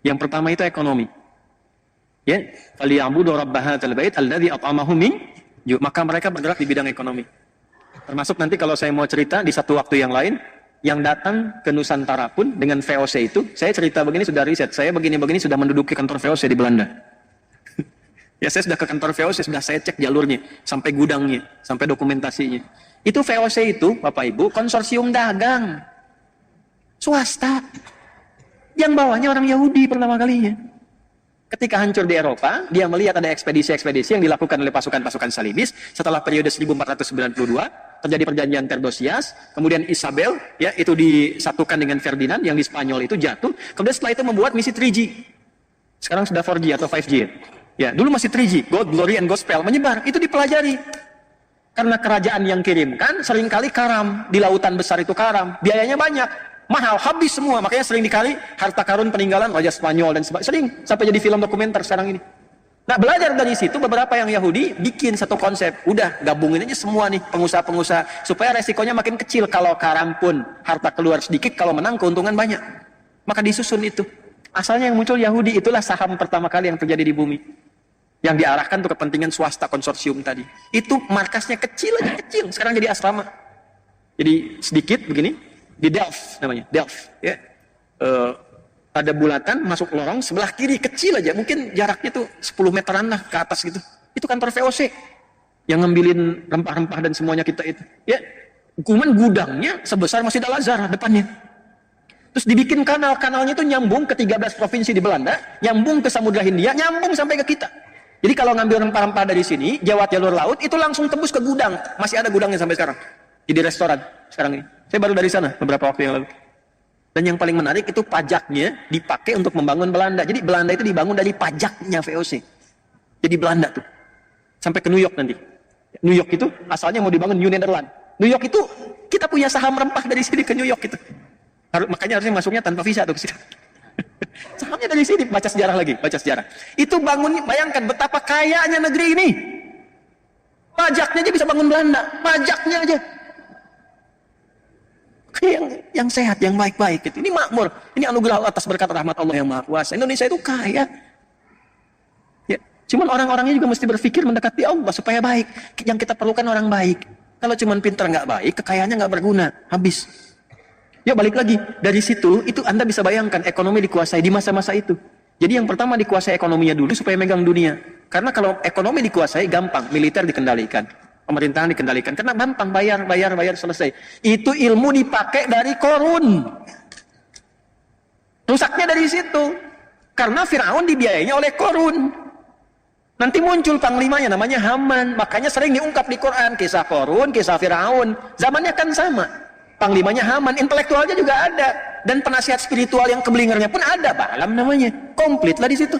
Yang pertama itu ekonomi. Ya, falyabudu rabb hadzal bait alladzi at'amahum min ju'. Maka mereka bergerak di bidang ekonomi. Termasuk nanti kalau saya mau cerita di satu waktu yang lain, yang datang ke Nusantara pun dengan VOC itu, saya cerita begini sudah riset, saya begini-begini sudah menduduki kantor VOC di Belanda. Ya, saya sudah ke kantor VOC, sudah saya cek jalurnya, sampai gudangnya, sampai dokumentasinya. Itu VOC itu, Bapak Ibu, konsorsium dagang. Swasta. Yang bawahnya orang Yahudi pertama kalinya. Ketika hancur di Eropa, dia melihat ada ekspedisi-ekspedisi yang dilakukan oleh pasukan-pasukan salibis. Setelah periode 1492, terjadi perjanjian Terdosias, kemudian Isabel, ya, itu disatukan dengan Ferdinand, yang di Spanyol itu jatuh. Kemudian setelah itu membuat misi 3G. Sekarang sudah 4G atau 5G. Ya, dulu masih 3G, God, Glory, and Gospel, menyebar, itu dipelajari. Karena kerajaan yang kirimkan seringkali karam, di lautan besar itu karam, biayanya banyak, mahal, habis semua, makanya sering dikali harta karun peninggalan Raja Spanyol dan sebagainya, sering sampai jadi film dokumenter sekarang ini. Nah, belajar dari situ beberapa yang Yahudi bikin satu konsep, udah gabungin aja semua nih pengusaha-pengusaha, supaya resikonya makin kecil, kalau karam pun harta keluar sedikit, kalau menang keuntungan banyak. Maka disusun itu. Asalnya yang muncul Yahudi, itulah saham pertama kali yang terjadi di bumi. Yang diarahkan untuk kepentingan swasta konsorsium tadi. Itu markasnya kecil aja, kecil. Sekarang jadi asrama. Jadi sedikit begini, di Delft namanya, Delft. Ya. Ada bulatan, masuk lorong, sebelah kiri, kecil aja. Mungkin jaraknya tuh 10 meteran lah ke atas gitu. Itu kantor VOC. Yang ngambilin rempah-rempah dan semuanya kita itu. Ya. Cuman gudangnya sebesar Masjid Al-Azhar depannya. Terus dibikin kanalnya itu nyambung ke 13 provinsi di Belanda, nyambung ke Samudra Hindia, nyambung sampai ke kita. Jadi kalau ngambil rempah-rempah dari sini, lewat jalur laut, itu langsung tembus ke gudang. Masih ada gudangnya sampai sekarang. Jadi restoran sekarang ini. Saya baru dari sana beberapa waktu yang lalu. Dan yang paling menarik itu pajaknya dipakai untuk membangun Belanda. Jadi Belanda itu dibangun dari pajaknya VOC. Jadi Belanda tuh. Sampai ke New York nanti. New York itu asalnya mau dibangun New Netherlands. New York itu kita punya saham rempah dari sini ke New York itu. Makanya harusnya masuknya tanpa visa tuh ke situ. Sahamnya dari sini, baca sejarah lagi, baca sejarah. Itu bangun, bayangkan betapa kayanya negeri ini. Pajaknya aja bisa bangun Belanda, pajaknya aja. Yang sehat, yang baik-baik itu. Ini makmur, ini anugerah Allah atas berkat rahmat Allah yang Maha Kuasa. Indonesia itu kaya. Ya, cuman orang-orangnya juga mesti berpikir mendekati Allah supaya baik. Yang kita perlukan orang baik. Kalau cuman pintar nggak baik, kekayaannya nggak berguna, habis. Ya balik lagi, dari situ, itu Anda bisa bayangkan ekonomi dikuasai di masa-masa itu. Jadi yang pertama dikuasai ekonominya dulu supaya megang dunia. Karena kalau ekonomi dikuasai, gampang, militer dikendalikan. Pemerintahan dikendalikan. Karena gampang, bayar, selesai. Itu ilmu dipakai dari Korun. Rusaknya dari situ. Karena Firaun dibiayainya oleh Korun. Nanti muncul panglimanya, namanya Haman. Makanya sering diungkap di Quran, kisah Korun, kisah Firaun. Zamannya kan sama. Panglimanya Haman, intelektualnya juga ada, dan penasihat spiritual yang kebelingernya pun ada, Balaam namanya, komplit lah di situ.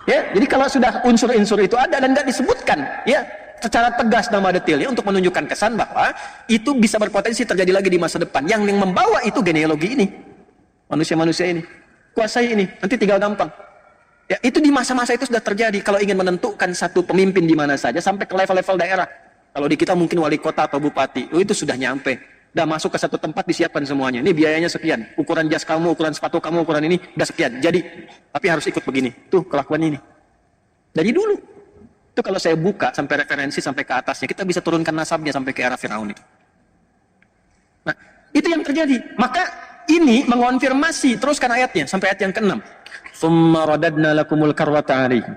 Ya, jadi kalau sudah unsur-unsur itu ada dan nggak disebutkan, ya, secara tegas nama detailnya untuk menunjukkan kesan bahwa itu bisa berpotensi terjadi lagi di masa depan. Yang membawa itu genealogi ini, manusia-manusia ini, kuasai ini, nanti tinggal gampang. Ya, itu di masa-masa itu sudah terjadi. Kalau ingin menentukan satu pemimpin di mana saja sampai ke level-level daerah. Kalau di kita mungkin wali kota atau bupati, itu sudah nyampe. Udah masuk ke satu tempat disiapkan semuanya. Ini biayanya sekian. Ukuran jas kamu, ukuran sepatu kamu, ukuran ini udah sekian. Jadi, tapi harus ikut begini. Tuh kelakuan ini. Dari dulu. Itu kalau saya buka sampai referensi sampai ke atasnya, kita bisa turunkan nasabnya sampai ke era Firaun itu. Nah, itu yang terjadi. Maka ini mengonfirmasi, teruskan ayatnya sampai ayat yang ke-6. Tsumma radadna lakumul karwata 'alaihim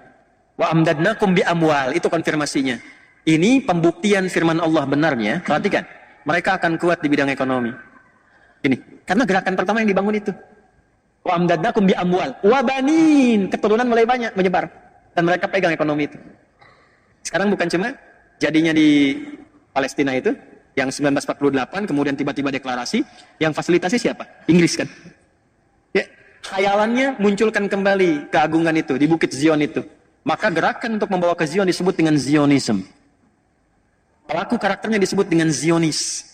wa amdadnakum bi amwal. Itu konfirmasinya. Ini pembuktian firman Allah benarnya. Perhatikan, mereka akan kuat di bidang ekonomi. Ini, karena gerakan pertama yang dibangun itu. Wa amdadnakum bi amwal wa banin, keturunan mulai banyak menyebar dan mereka pegang ekonomi itu. Sekarang bukan cuma jadinya di Palestina itu yang 1948 kemudian tiba-tiba deklarasi, yang fasilitasi siapa? Inggris kan. Ya, khayalannya munculkan kembali keagungan itu di Bukit Zion itu. Maka gerakan untuk membawa ke Zion disebut dengan Zionism. Pelaku karakternya disebut dengan Zionis.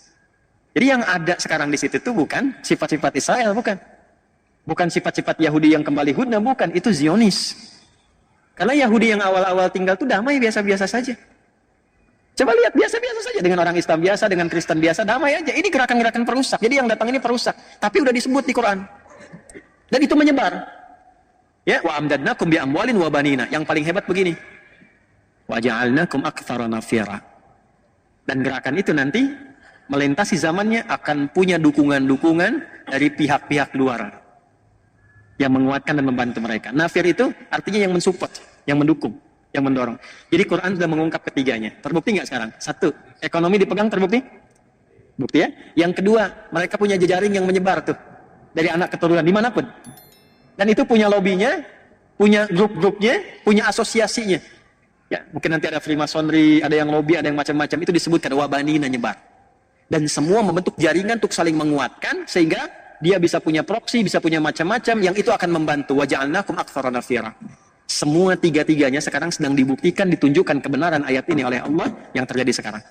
Jadi yang ada sekarang di situ itu bukan sifat-sifat Israel, bukan. Bukan sifat-sifat Yahudi yang kembali hudna, bukan. Itu Zionis. Karena Yahudi yang awal-awal tinggal itu damai, biasa-biasa saja. Coba lihat, biasa-biasa saja. Dengan orang Islam biasa, dengan Kristen biasa, damai aja. Ini gerakan-gerakan perusak. Jadi yang datang ini perusak. Tapi udah disebut di Quran. Dan itu menyebar. Ya, wa amdadnakum bi amwalin wa banina. Yang paling hebat begini. Wa ja'alnakum aktsara nafira. Dan gerakan itu nanti melintasi zamannya akan punya dukungan-dukungan dari pihak-pihak luar yang menguatkan dan membantu mereka. Nafir itu artinya yang mensupport, yang mendukung, yang mendorong. Jadi Quran sudah mengungkap ketiganya. Terbukti nggak sekarang? Satu, ekonomi dipegang, terbukti? Bukti ya. Yang kedua, mereka punya jejaring yang menyebar tuh dari anak keturunan dimanapun. Dan itu punya lobbynya, punya grup-grupnya, punya asosiasinya. Ya, mungkin nanti ada Freemasonry, ada yang lobby, ada yang macam-macam. Itu disebutkan wabanina nyebar. Dan semua membentuk jaringan untuk saling menguatkan sehingga dia bisa punya proksi, bisa punya macam-macam yang itu akan membantu. Wa ja'alnakum aktsara nafira. Semua tiga-tiganya sekarang sedang dibuktikan, ditunjukkan kebenaran ayat ini oleh Allah yang terjadi sekarang.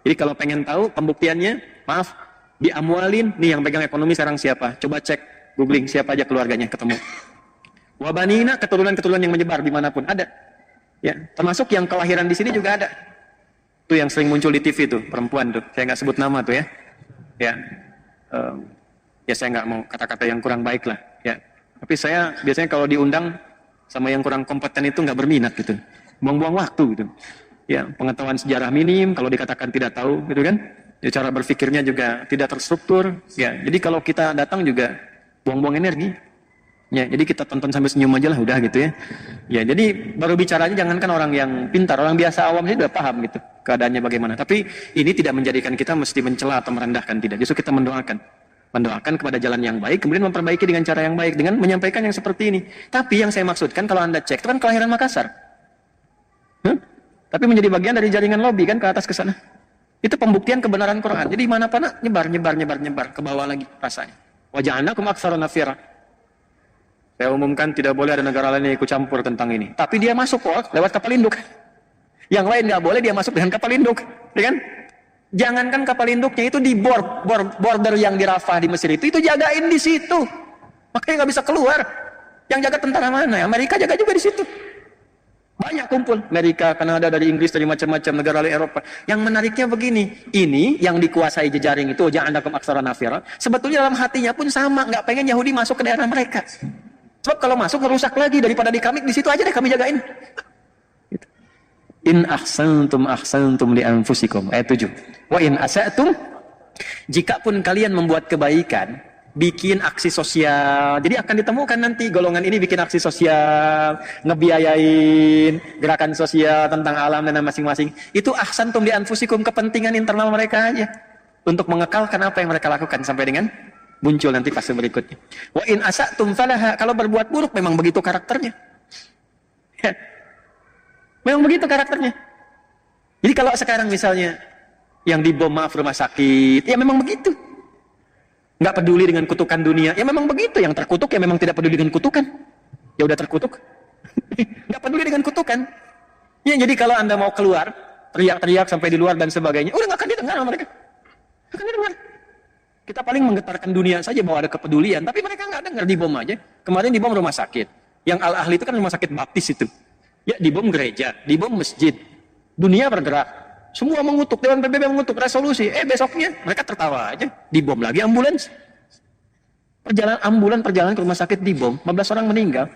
Jadi kalau pengen tahu pembuktiannya, maaf, di amwalin, nih yang pegang ekonomi sekarang siapa? Coba cek, googling siapa aja keluarganya, ketemu. Wabanina, keturunan-keturunan yang menyebar dimanapun ada. Ya, termasuk yang kelahiran di sini juga ada. Tuh yang sering muncul di TV tuh, perempuan tuh. Saya nggak sebut nama tuh ya. Ya, ya saya nggak mau kata-kata yang kurang baik lah. Ya, tapi saya biasanya kalau diundang sama yang kurang kompeten itu nggak berminat gitu. Buang-buang waktu gitu. Ya, pengetahuan sejarah minim, kalau dikatakan tidak tahu gitu kan. Ya, cara berpikirnya juga tidak terstruktur. Ya, jadi kalau kita datang juga buang-buang energi. Ya, jadi kita tonton sampai senyum aja lah udah gitu ya. Ya, jadi baru bicaranya jangankan orang yang pintar, orang biasa awam sih udah paham gitu keadaannya bagaimana. Tapi ini tidak menjadikan kita mesti mencela atau merendahkan, tidak. Justru kita mendoakan. mendoakan kepada jalan yang baik, kemudian memperbaiki dengan cara yang baik, dengan menyampaikan yang seperti ini. Tapi yang saya maksudkan, kalau Anda cek, itu kan kelahiran Makassar. Tapi menjadi bagian dari jaringan lobby kan ke atas ke sana. Itu pembuktian kebenaran Quran. Jadi mana mana nyebar ke bawah lagi rasanya. Waja'alnakum aktsara nafira. Saya umumkan tidak boleh ada negara lain yang ikut campur tentang ini. Tapi dia masuk kok lewat kapal induk. Yang lain nggak boleh, dia masuk dengan kapal induk, ya kan? Jangankan kapal induknya itu di border yang di Rafah di Mesir itu jagain di situ. Makanya nggak bisa keluar. Yang jaga tentara mana? Amerika jaga juga di situ. Banyak kumpul. Amerika, Kanada, dari Inggris, dari macam-macam negara lain Eropa. Yang menariknya begini, ini yang dikuasai jejaring itu, ja'alnakum aktsara nafira, sebetulnya dalam hatinya pun sama, nggak pengen Yahudi masuk ke daerah mereka. Sebab kalau masuk merusak lagi, daripada di kami, di situ aja deh kami jagain. In ahsantum li anfusikum. Ayat 7. Wa in asa'tum, jikapun kalian membuat kebaikan, bikin aksi sosial. Jadi akan ditemukan nanti golongan ini bikin aksi sosial, ngebiayain gerakan sosial tentang alam dan masing-masing. Itu ahsantum li anfusikum, kepentingan internal mereka aja untuk mengekalkan apa yang mereka lakukan sampai dengan muncul nanti fase berikutnya. Wa in asa'tum falaha, kalau berbuat buruk memang begitu karakternya. Memang begitu karakternya. Jadi kalau sekarang misalnya yang dibom rumah sakit, ya memang begitu. Nggak peduli dengan kutukan dunia, ya memang begitu. Yang terkutuk ya memang tidak peduli dengan kutukan. Ya udah terkutuk. Nggak peduli dengan kutukan. Ya jadi kalau Anda mau keluar, teriak-teriak sampai di luar dan sebagainya, udah nggak akan didengar sama mereka. Nggak akan didengar. Kita paling menggetarkan dunia saja bahwa ada kepedulian, tapi mereka nggak dengar, dibom aja. Kemarin dibom rumah sakit. Yang Al-Ahli itu kan rumah sakit baptis itu. Ya dibom gereja, dibom masjid, dunia bergerak, semua mengutuk, Dewan PBB mengutuk, resolusi, besoknya mereka tertawa aja, dibom lagi ambulans, perjalanan ke rumah sakit dibom, 15 orang meninggal.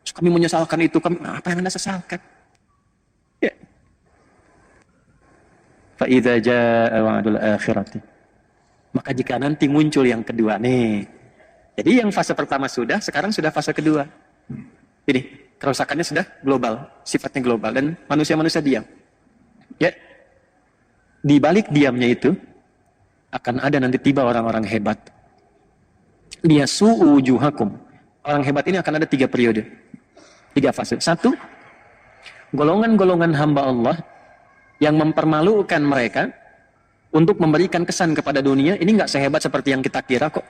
Terus kami menyesalkan itu, apa yang Anda sesalkan? Ya. Fa idza jaa wa'dul akhirati, maka jika nanti muncul yang kedua nih, jadi yang fase pertama sudah, sekarang sudah fase kedua. Ini kerusakannya sudah global, sifatnya global, dan manusia-manusia diam. Ya, di balik diamnya itu akan ada nanti tiba orang-orang hebat. Dia su'ujuhakum. Orang hebat ini akan ada 3 periode, 3 fase. 1, golongan-golongan hamba Allah yang mempermalukan mereka untuk memberikan kesan kepada dunia. Ini nggak sehebat seperti yang kita kira kok.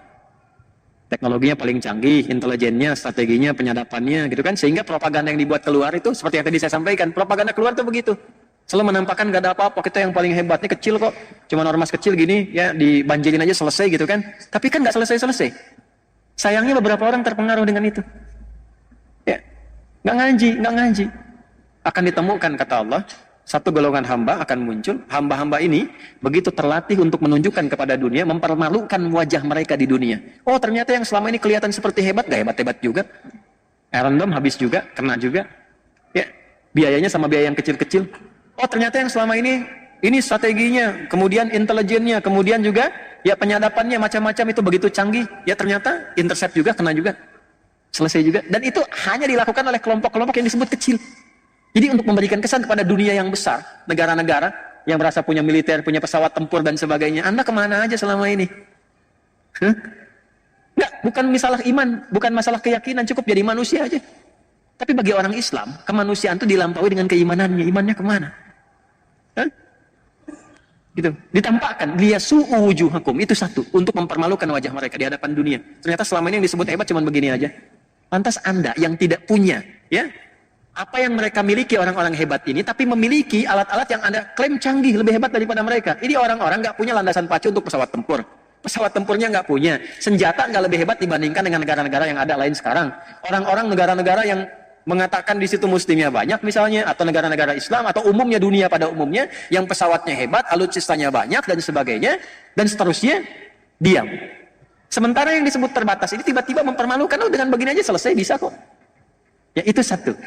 Teknologinya paling canggih, intelijennya, strateginya, penyadapannya, gitu kan. Sehingga propaganda yang dibuat keluar itu, seperti yang tadi saya sampaikan, propaganda keluar itu begitu. Selalu menampakkan gak ada apa-apa, kita yang paling hebat, ini kecil kok. Cuman ormas kecil gini, ya dibanjirin aja selesai gitu kan. Tapi kan gak selesai-selesai. Sayangnya beberapa orang terpengaruh dengan itu. Ya, gak ngaji. Akan ditemukan, kata Allah, 1 golongan hamba akan muncul. Hamba-hamba ini begitu terlatih untuk menunjukkan kepada dunia, mempermalukan wajah mereka di dunia. Oh ternyata yang selama ini kelihatan seperti hebat, gak hebat-hebat juga. Random habis juga, kena juga. Ya, biayanya sama biaya yang kecil-kecil. Oh ternyata yang selama ini strateginya, kemudian intelijennya, kemudian juga ya penyadapannya macam-macam itu begitu canggih. Ya ternyata intercept juga, kena juga. Selesai juga. Dan itu hanya dilakukan oleh kelompok-kelompok yang disebut kecil. Jadi untuk memberikan kesan kepada dunia yang besar, negara-negara yang merasa punya militer, punya pesawat tempur dan sebagainya, Anda kemana aja selama ini? Nggak, bukan masalah iman, bukan masalah keyakinan, cukup jadi manusia aja. Tapi bagi orang Islam, kemanusiaan itu dilampaui dengan keimanannya. Imannya kemana? Gitu. Ditampakkan, dia su'ujuhakum, itu 1, untuk mempermalukan wajah mereka di hadapan dunia. Ternyata selama ini yang disebut hebat cuma begini aja. Lantas Anda yang tidak punya, ya, apa yang mereka miliki orang-orang hebat ini, tapi memiliki alat-alat yang Anda klaim canggih, lebih hebat daripada mereka. Ini orang-orang nggak punya landasan pacu untuk pesawat tempur. Pesawat tempurnya nggak punya. Senjata nggak lebih hebat dibandingkan dengan negara-negara yang ada lain sekarang. Orang-orang negara-negara yang mengatakan di situ muslimnya banyak misalnya, atau negara-negara Islam, atau umumnya dunia pada umumnya, yang pesawatnya hebat, alutsistanya banyak, dan sebagainya, dan seterusnya, diam. Sementara yang disebut terbatas ini tiba-tiba mempermalukan, oh dengan begini aja selesai, bisa kok. Ya itu 1.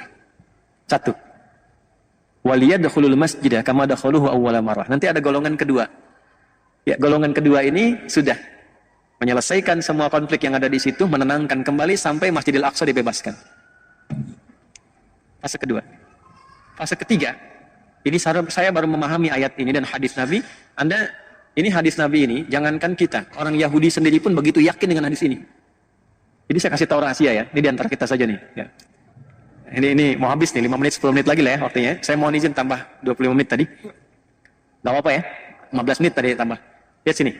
Waliyadkhulul masjidah kama dakhaluhu awwala marrah. Nanti ada golongan kedua. Ya, golongan kedua ini sudah menyelesaikan semua konflik yang ada di situ, menenangkan kembali sampai Masjidil Aqsa dibebaskan. Fase kedua. Fase ketiga, ini saya baru memahami ayat ini dan hadis Nabi. Anda ini hadis Nabi ini, jangankan kita, orang Yahudi sendiri pun begitu yakin dengan hadis ini. Jadi saya kasih tahu rahasia ya, ini diantara kita saja nih. Ya. Ini mau habis nih, 5 menit, 10 menit lagi lah ya waktunya. Saya mohon izin tambah 25 menit tadi. Gak apa-apa ya, 15 menit tadi tambah. Lihat sini.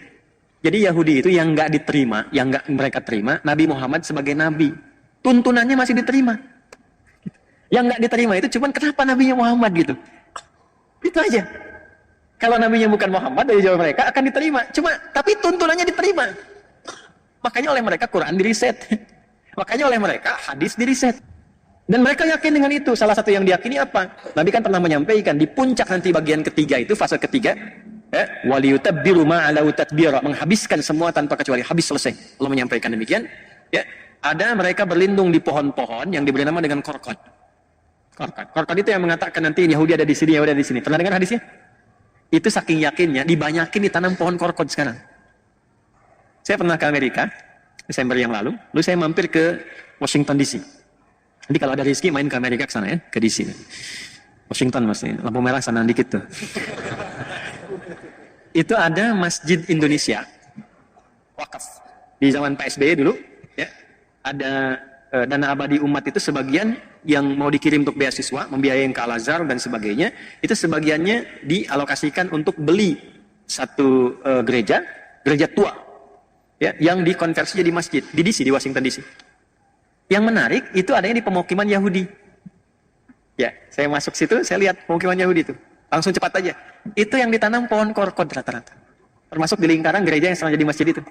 Jadi Yahudi itu yang nggak diterima, yang nggak mereka terima, Nabi Muhammad sebagai Nabi. Tuntunannya masih diterima. Yang nggak diterima itu cuman kenapa Nabinya Muhammad gitu. Itu aja. Kalau Nabinya bukan Muhammad, dari jawab mereka akan diterima. Cuma, tapi tuntunannya diterima. Makanya oleh mereka Quran diriset. Makanya oleh mereka hadis diriset. Dan mereka yakin dengan itu. Salah satu yang diyakini apa? Nabi kan pernah menyampaikan, di puncak nanti bagian ketiga itu, fase ketiga, waliyutabbiru ma'alau tadbira, menghabiskan semua tanpa kecuali, habis selesai. Allah menyampaikan demikian. Ya, ada mereka berlindung di pohon-pohon yang diberi nama dengan korkot. Korkot itu yang mengatakan nanti Yahudi ada di sini, Yahudi ada di sini. Pernah dengar hadisnya? Itu saking yakinnya, dibanyakin ditanam pohon korkot sekarang. Saya pernah ke Amerika, Desember yang lalu saya mampir ke Washington DC. Jadi kalau ada rezeki main ke Amerika ke sana ya, ke DC. Washington masih, lampu merah sana dikit tuh. Itu ada Masjid Indonesia, wakaf. Di zaman PSBY dulu, ya, ada dana abadi umat itu sebagian yang mau dikirim untuk beasiswa, membiayai ke Al-Azhar dan sebagainya, itu sebagiannya dialokasikan untuk beli satu gereja tua, ya, yang dikonversi jadi masjid di DC, di Washington DC. Yang menarik itu adanya di pemukiman Yahudi. Ya, saya masuk situ, saya lihat pemukiman Yahudi itu, langsung cepat aja. Itu yang ditanam pohon korkot rata-rata, termasuk di lingkaran gereja yang sekarang jadi masjid itu.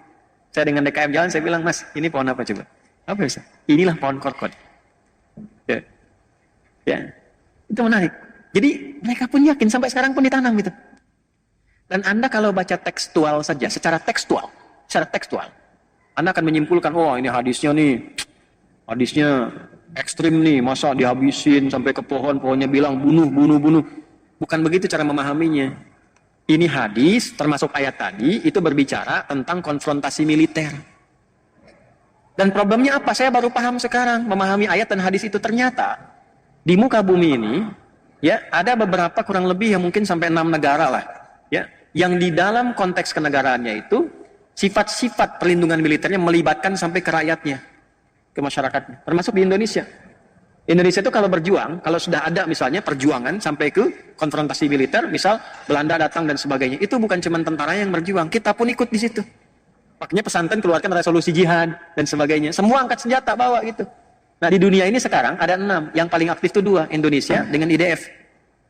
Saya dengan DKM jalan, saya bilang, Mas, ini pohon apa coba? Apa bisa? Inilah pohon korkot. Ya. Ya. Itu menarik. Jadi mereka pun yakin sampai sekarang pun ditanam itu. Dan Anda kalau baca tekstual saja, secara tekstual, Anda akan menyimpulkan, oh ini hadisnya ekstrim nih, masa dihabisin sampai ke pohonnya bilang bunuh. Bukan begitu cara memahaminya. Ini hadis, termasuk ayat tadi, itu berbicara tentang konfrontasi militer. Dan problemnya apa? Saya baru paham sekarang, memahami ayat dan hadis itu. Ternyata di muka bumi ini, ya, ada beberapa kurang lebih yang mungkin sampai 6 negara lah, ya, yang di dalam konteks kenegaraannya itu sifat-sifat perlindungan militernya melibatkan sampai ke rakyatnya, ke masyarakatnya, termasuk di Indonesia. Indonesia itu kalau berjuang, kalau sudah ada misalnya perjuangan sampai ke konfrontasi militer, misal Belanda datang dan sebagainya, itu bukan cuma tentara yang berjuang, kita pun ikut di situ. Makanya pesantren keluarkan resolusi jihad dan sebagainya. Semua angkat senjata bawa gitu. Nah di dunia ini sekarang ada 6. Yang paling aktif itu 2. Indonesia dengan IDF.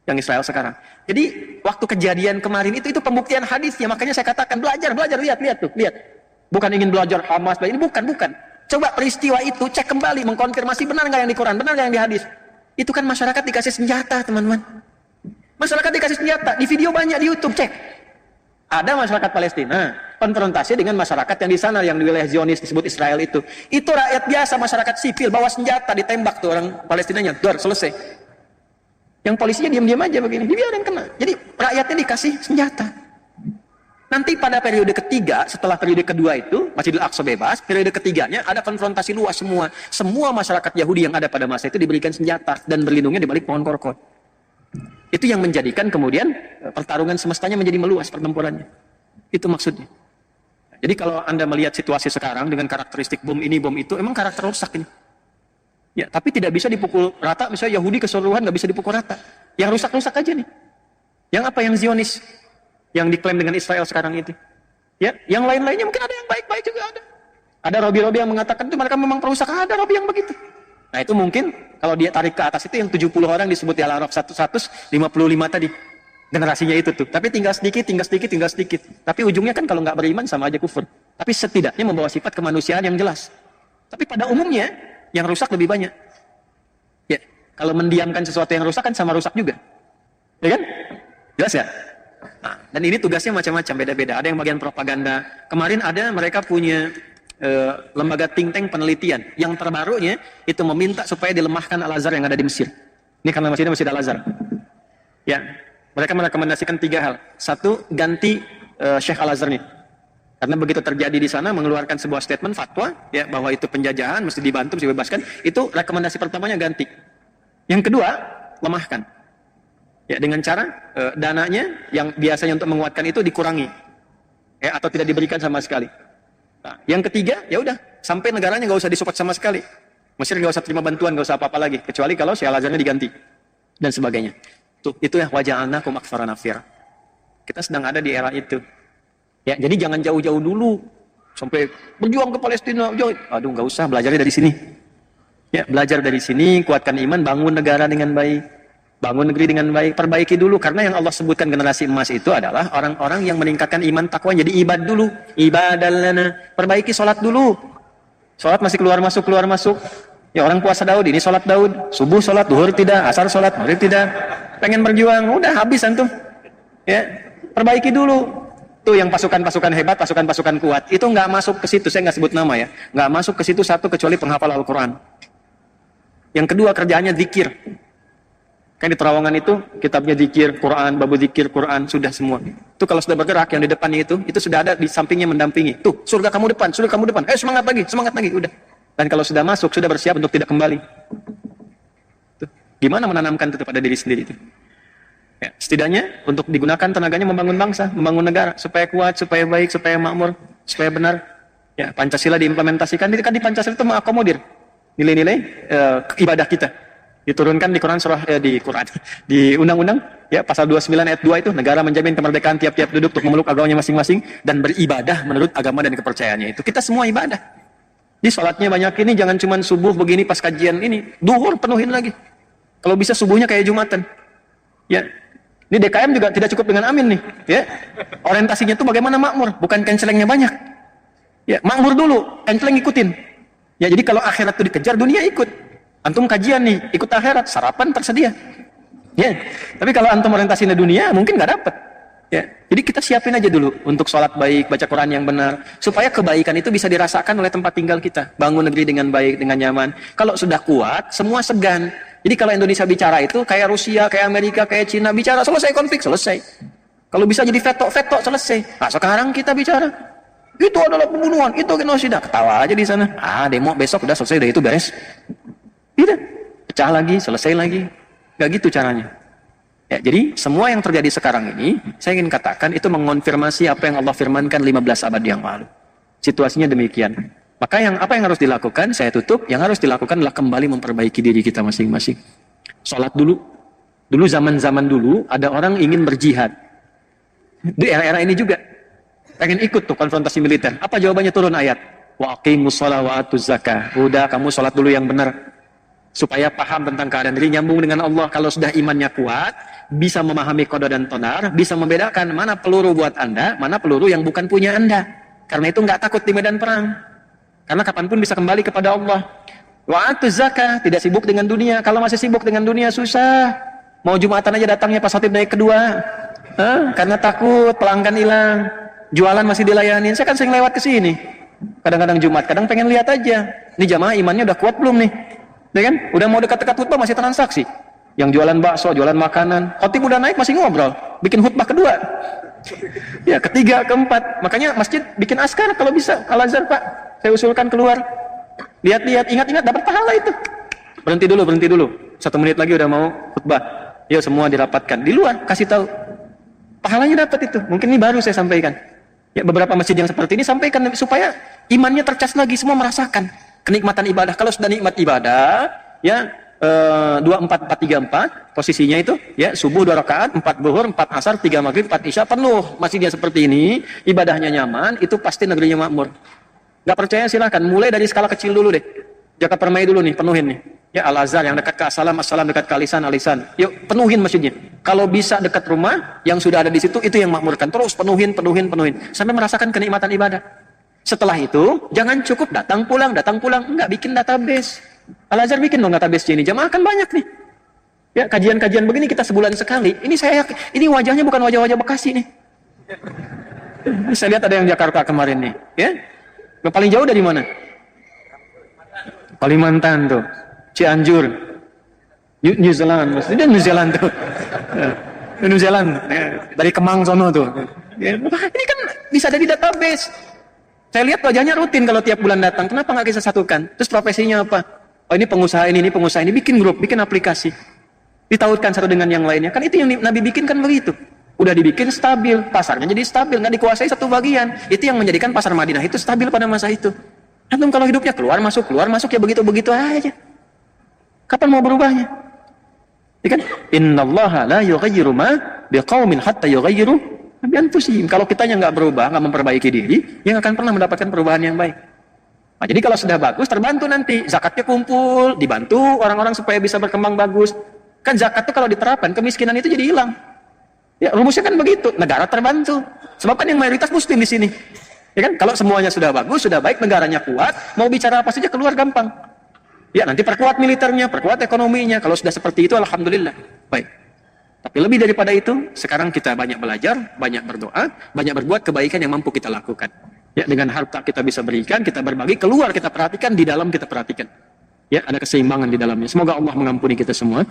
Yang Israel sekarang. Jadi waktu kejadian kemarin itu pembuktian hadisnya. Makanya saya katakan belajar. Lihat tuh. Bukan ingin belajar Hamas. Ini bukan. Coba peristiwa itu cek kembali. Mengkonfirmasi benar nggak yang di Quran. Benar nggak yang di hadis. Itu kan masyarakat dikasih senjata teman-teman. Masyarakat dikasih senjata. Di video banyak di YouTube cek. Ada masyarakat Palestina konfrontasi dengan masyarakat yang di sana, yang di wilayah Zionis disebut Israel itu rakyat biasa, masyarakat sipil bawa senjata, ditembak tuh orang Palestinanya, selesai. Yang polisinya diam-diam aja begini, dibiarin kena. Jadi rakyatnya dikasih senjata. Nanti pada periode ketiga, setelah periode kedua itu Masjidil Aqsa bebas, periode ketiganya ada konfrontasi luas semua masyarakat Yahudi yang ada pada masa itu diberikan senjata dan berlindungnya di balik pohon korkot. Itu yang menjadikan kemudian pertarungan semestanya menjadi meluas pertempurannya. Itu maksudnya. Jadi kalau Anda melihat situasi sekarang dengan karakteristik bom ini, bom itu, emang karakter rusak ini. Ya, tapi tidak bisa dipukul rata, misalnya Yahudi keseluruhan nggak bisa dipukul rata. Yang rusak-rusak aja nih. Yang apa? Yang Zionis. Yang diklaim dengan Israel sekarang itu. Ya, yang lain-lainnya mungkin ada yang baik-baik juga ada. Ada Robi-Robi yang mengatakan itu mereka memang perusak, ada Robi yang begitu. Nah itu mungkin kalau dia tarik ke atas itu yang 70 orang disebut di Al-Araf 155 tadi. Generasinya itu tuh. Tapi tinggal sedikit. Tapi ujungnya kan kalau nggak beriman sama aja kufur. Tapi setidaknya membawa sifat kemanusiaan yang jelas. Tapi pada umumnya yang rusak lebih banyak. Ya, kalau mendiamkan sesuatu yang rusak kan sama rusak juga. Ya kan? Jelas ya? Nah, dan ini tugasnya macam-macam, beda-beda. Ada yang bagian propaganda. Kemarin ada mereka punya lembaga think tank penelitian yang terbarunya itu meminta supaya dilemahkan Al-Azhar yang ada di Mesir. Ini karena masjidnya Masjid Al-Azhar. Ya, mereka merekomendasikan 3 hal. 1, ganti Syekh Al-Azhar nih. Karena begitu terjadi di sana mengeluarkan sebuah statement fatwa ya bahwa itu penjajahan, mesti dibantu, mesti dibebaskan. Itu rekomendasi pertamanya ganti. Yang kedua, lemahkan. Ya, dengan cara dananya yang biasanya untuk menguatkan itu dikurangi. ya, atau tidak diberikan sama sekali. Nah, yang ketiga, ya udah, sampai negaranya nggak usah disupport sama sekali. Mesir nggak usah terima bantuan, nggak usah apa-apa lagi, kecuali kalau Syekh Al-Azharnya diganti dan sebagainya. Tuh, itu ya waja'alnakum aktsara nafira. Kita sedang ada di era itu. Ya, jadi jangan jauh-jauh dulu sampai berjuang ke Palestina. Jauh. Aduh, nggak usah, belajarnya dari sini. Ya, belajar dari sini, kuatkan iman, bangun negara dengan baik, bangun negeri dengan baik, perbaiki dulu. Karena yang Allah sebutkan generasi emas itu adalah orang-orang yang meningkatkan iman takwa. Jadi ibad dulu, ibadallana, perbaiki sholat dulu. Sholat masih keluar masuk. Ya, orang puasa Daud, ini sholat Daud, subuh sholat, duhur tidak, asar sholat, maghrib tidak. Pengen berjuang, udah habis antum. Ya, perbaiki dulu. Tuh yang pasukan-pasukan hebat, pasukan-pasukan kuat, itu nggak masuk ke situ. Saya nggak sebut nama ya, nggak masuk ke situ satu kecuali penghafal Al-Quran. Yang kedua kerjaannya zikir. Kan di terowongan itu kitabnya zikir, Quran, babu zikir, Quran, sudah semua. Itu kalau sudah bergerak yang di depannya itu sudah ada di sampingnya mendampingi. Tuh, surga kamu depan, surga kamu depan. Semangat lagi, udah. Dan kalau sudah masuk, sudah bersiap untuk tidak kembali. Tuh, gimana menanamkan itu pada diri sendiri itu? Ya, setidaknya untuk digunakan tenaganya membangun bangsa, membangun negara supaya kuat, supaya baik, supaya makmur, supaya benar. Ya, Pancasila diimplementasikan. Kan di Pancasila itu mengakomodir nilai-nilai ibadah kita. Diturunkan di Quran di undang-undang ya pasal 29 ayat 2 itu negara menjamin kemerdekaan tiap-tiap duduk untuk memeluk agamanya masing-masing dan beribadah menurut agama dan kepercayaannya itu. Kita semua ibadah. Di sholatnya banyak ini, jangan cuma subuh begini pas kajian ini, duhur penuhin lagi. Kalau bisa subuhnya kayak Jumatan. Ya. Ini DKM juga tidak cukup dengan amin nih, ya. Orientasinya itu bagaimana makmur, bukan kencelengnya banyak. Ya, makmur dulu, kenceleng ikutin. Ya, jadi kalau akhirat itu dikejar, dunia ikut. Antum kajian nih, ikut akhirat, sarapan tersedia. Ya. Tapi kalau antum orientasinya dunia, mungkin nggak dapat. Ya. Jadi kita siapin aja dulu untuk sholat baik, baca Quran yang benar, supaya kebaikan itu bisa dirasakan oleh tempat tinggal kita. Bangun negeri dengan baik, dengan nyaman. Kalau sudah kuat, semua segan. Jadi kalau Indonesia bicara itu kayak Rusia, kayak Amerika, kayak Cina bicara, selesai konflik, selesai. Kalau bisa jadi veto selesai. Nah, sekarang kita bicara, itu adalah pembunuhan, itu genosida. Ketawa aja di sana. Demo besok udah selesai, udah itu beres. Tidak, pecah lagi, selesai lagi. Gak gitu caranya. Ya, jadi semua yang terjadi sekarang ini, saya ingin katakan itu mengonfirmasi apa yang Allah firmankan 15 abad yang lalu. Situasinya demikian. Maka apa yang harus dilakukan, saya tutup, yang harus dilakukan adalah kembali memperbaiki diri kita masing-masing. Sholat dulu. Dulu zaman-zaman dulu, ada orang ingin berjihad. Di era-era ini juga. Pengen ikut tuh konfrontasi militer. Apa jawabannya turun ayat? Wa aqimus shalah wa atuz zakah. Udah, kamu sholat dulu yang benar. Supaya paham tentang keadaan diri, nyambung dengan Allah. Kalau sudah imannya kuat, bisa memahami qada dan qadar, bisa membedakan mana peluru buat Anda, mana peluru yang bukan punya Anda. Karena itu nggak takut di medan perang. Karena kapanpun bisa kembali kepada Allah. Wa atuz zakah, tidak sibuk dengan dunia. Kalau masih sibuk dengan dunia susah. Mau Jumatan aja datangnya pas khotib naik kedua. Karena takut pelanggan hilang. Jualan masih dilayanin. Saya kan sering lewat ke sini. Kadang-kadang Jumat, kadang pengen lihat aja. Ini jamaah imannya udah kuat belum nih? Ya kan? Udah mau dekat-dekat khutbah masih transaksi. Yang jualan bakso, jualan makanan. Khotib udah naik masih ngobrol. Bikin khutbah kedua. Ya, ketiga, keempat. Makanya masjid bikin askar kalau bisa. Al-Azhar, Pak. Saya usulkan keluar. Lihat-lihat, ingat-ingat dapat pahala itu. Berhenti dulu. 1 menit lagi udah mau khutbah. Yuk semua dirapatkan. Di luar kasih tahu. Pahalanya dapat itu. Mungkin ini baru saya sampaikan. Ya, beberapa masjid yang seperti ini sampaikan supaya imannya tercas lagi, semua merasakan kenikmatan ibadah. Kalau sudah nikmat ibadah, ya 24-4-3-4 posisinya itu, ya subuh 2 rakaat, 4 zuhur, 4 asar, 3 maghrib, 4 isya penuh. Masjidnya seperti ini, ibadahnya nyaman, itu pasti negerinya makmur. Gak percaya silahkan, mulai dari skala kecil dulu deh. Jakarta Permai dulu nih, penuhin nih. Ya Al-Azhar yang dekat ke Assalam dekat ke Alisan. Yuk penuhin masjidnya. Kalau bisa dekat rumah yang sudah ada di situ, itu yang makmurkan. Terus penuhin sampai merasakan kenikmatan ibadah. Setelah itu jangan cukup datang pulang, enggak, bikin database. Al-Azhar bikin dong database ini. Jamaah kan banyak nih. Ya kajian-kajian begini kita sebulan sekali. Ini wajahnya bukan wajah-wajah Bekasi nih. Saya lihat ada yang Jakarta kemarin nih, ya. Yang paling jauh dari mana? Kalimantan tuh. Cianjur, New Zealand, maksudnya New Zealand tuh, New Zealand, dari Kemang sono tuh. Ini kan bisa ada di database. Saya lihat wajahnya rutin kalau tiap bulan datang. Kenapa nggak kita satukan? Terus profesinya apa? Oh ini pengusaha ini, bikin grup, bikin aplikasi, ditautkan satu dengan yang lainnya. Kan itu yang Nabi bikin kan begitu. Udah dibikin stabil, pasarnya jadi stabil, nggak dikuasai satu bagian. Itu yang menjadikan pasar Madinah itu stabil pada masa itu. Antum kalau hidupnya keluar masuk ya begitu-begitu aja. Kapan mau berubahnya? Ya kan? Innallaha la yughayyiru ma biqaumin hatta yughayyiru ma bi anfusihim. Kalau kitanya nggak berubah, nggak memperbaiki diri, yang akan pernah mendapatkan perubahan yang baik. Nah, jadi kalau sudah bagus, terbantu nanti. Zakatnya kumpul, dibantu orang-orang supaya bisa berkembang bagus. Kan zakat itu kalau diterapkan, kemiskinan itu jadi hilang. Ya, rumusnya kan begitu. Negara terbantu. Sebab kan yang mayoritas muslim di sini. Ya kan? Kalau semuanya sudah bagus, sudah baik, negaranya kuat, mau bicara apa saja keluar gampang. Ya, nanti perkuat militernya, perkuat ekonominya. Kalau sudah seperti itu, alhamdulillah. Baik. Tapi lebih daripada itu, sekarang kita banyak belajar, banyak berdoa, banyak berbuat kebaikan yang mampu kita lakukan. Ya, dengan harta kita bisa berikan, kita berbagi, keluar kita perhatikan, di dalam kita perhatikan. Ya, ada keseimbangan di dalamnya. Semoga Allah mengampuni kita semua,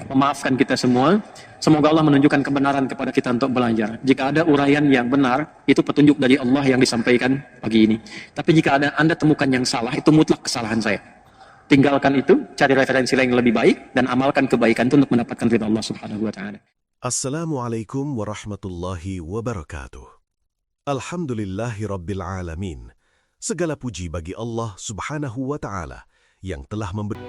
memaafkan kita semua. Semoga Allah menunjukkan kebenaran kepada kita untuk belajar. Jika ada uraian yang benar, itu petunjuk dari Allah yang disampaikan pagi ini. Tapi jika Anda temukan yang salah, itu mutlak kesalahan saya. Tinggalkan itu, cari referensi lain yang lebih baik, dan amalkan kebaikan itu untuk mendapatkan ridha Allah Subhanahu wa Ta'ala. Assalamualaikum warahmatullahi wabarakatuh. Alhamdulillahi Rabbil Alamin. Segala puji bagi Allah Subhanahu wa Ta'ala yang telah memberi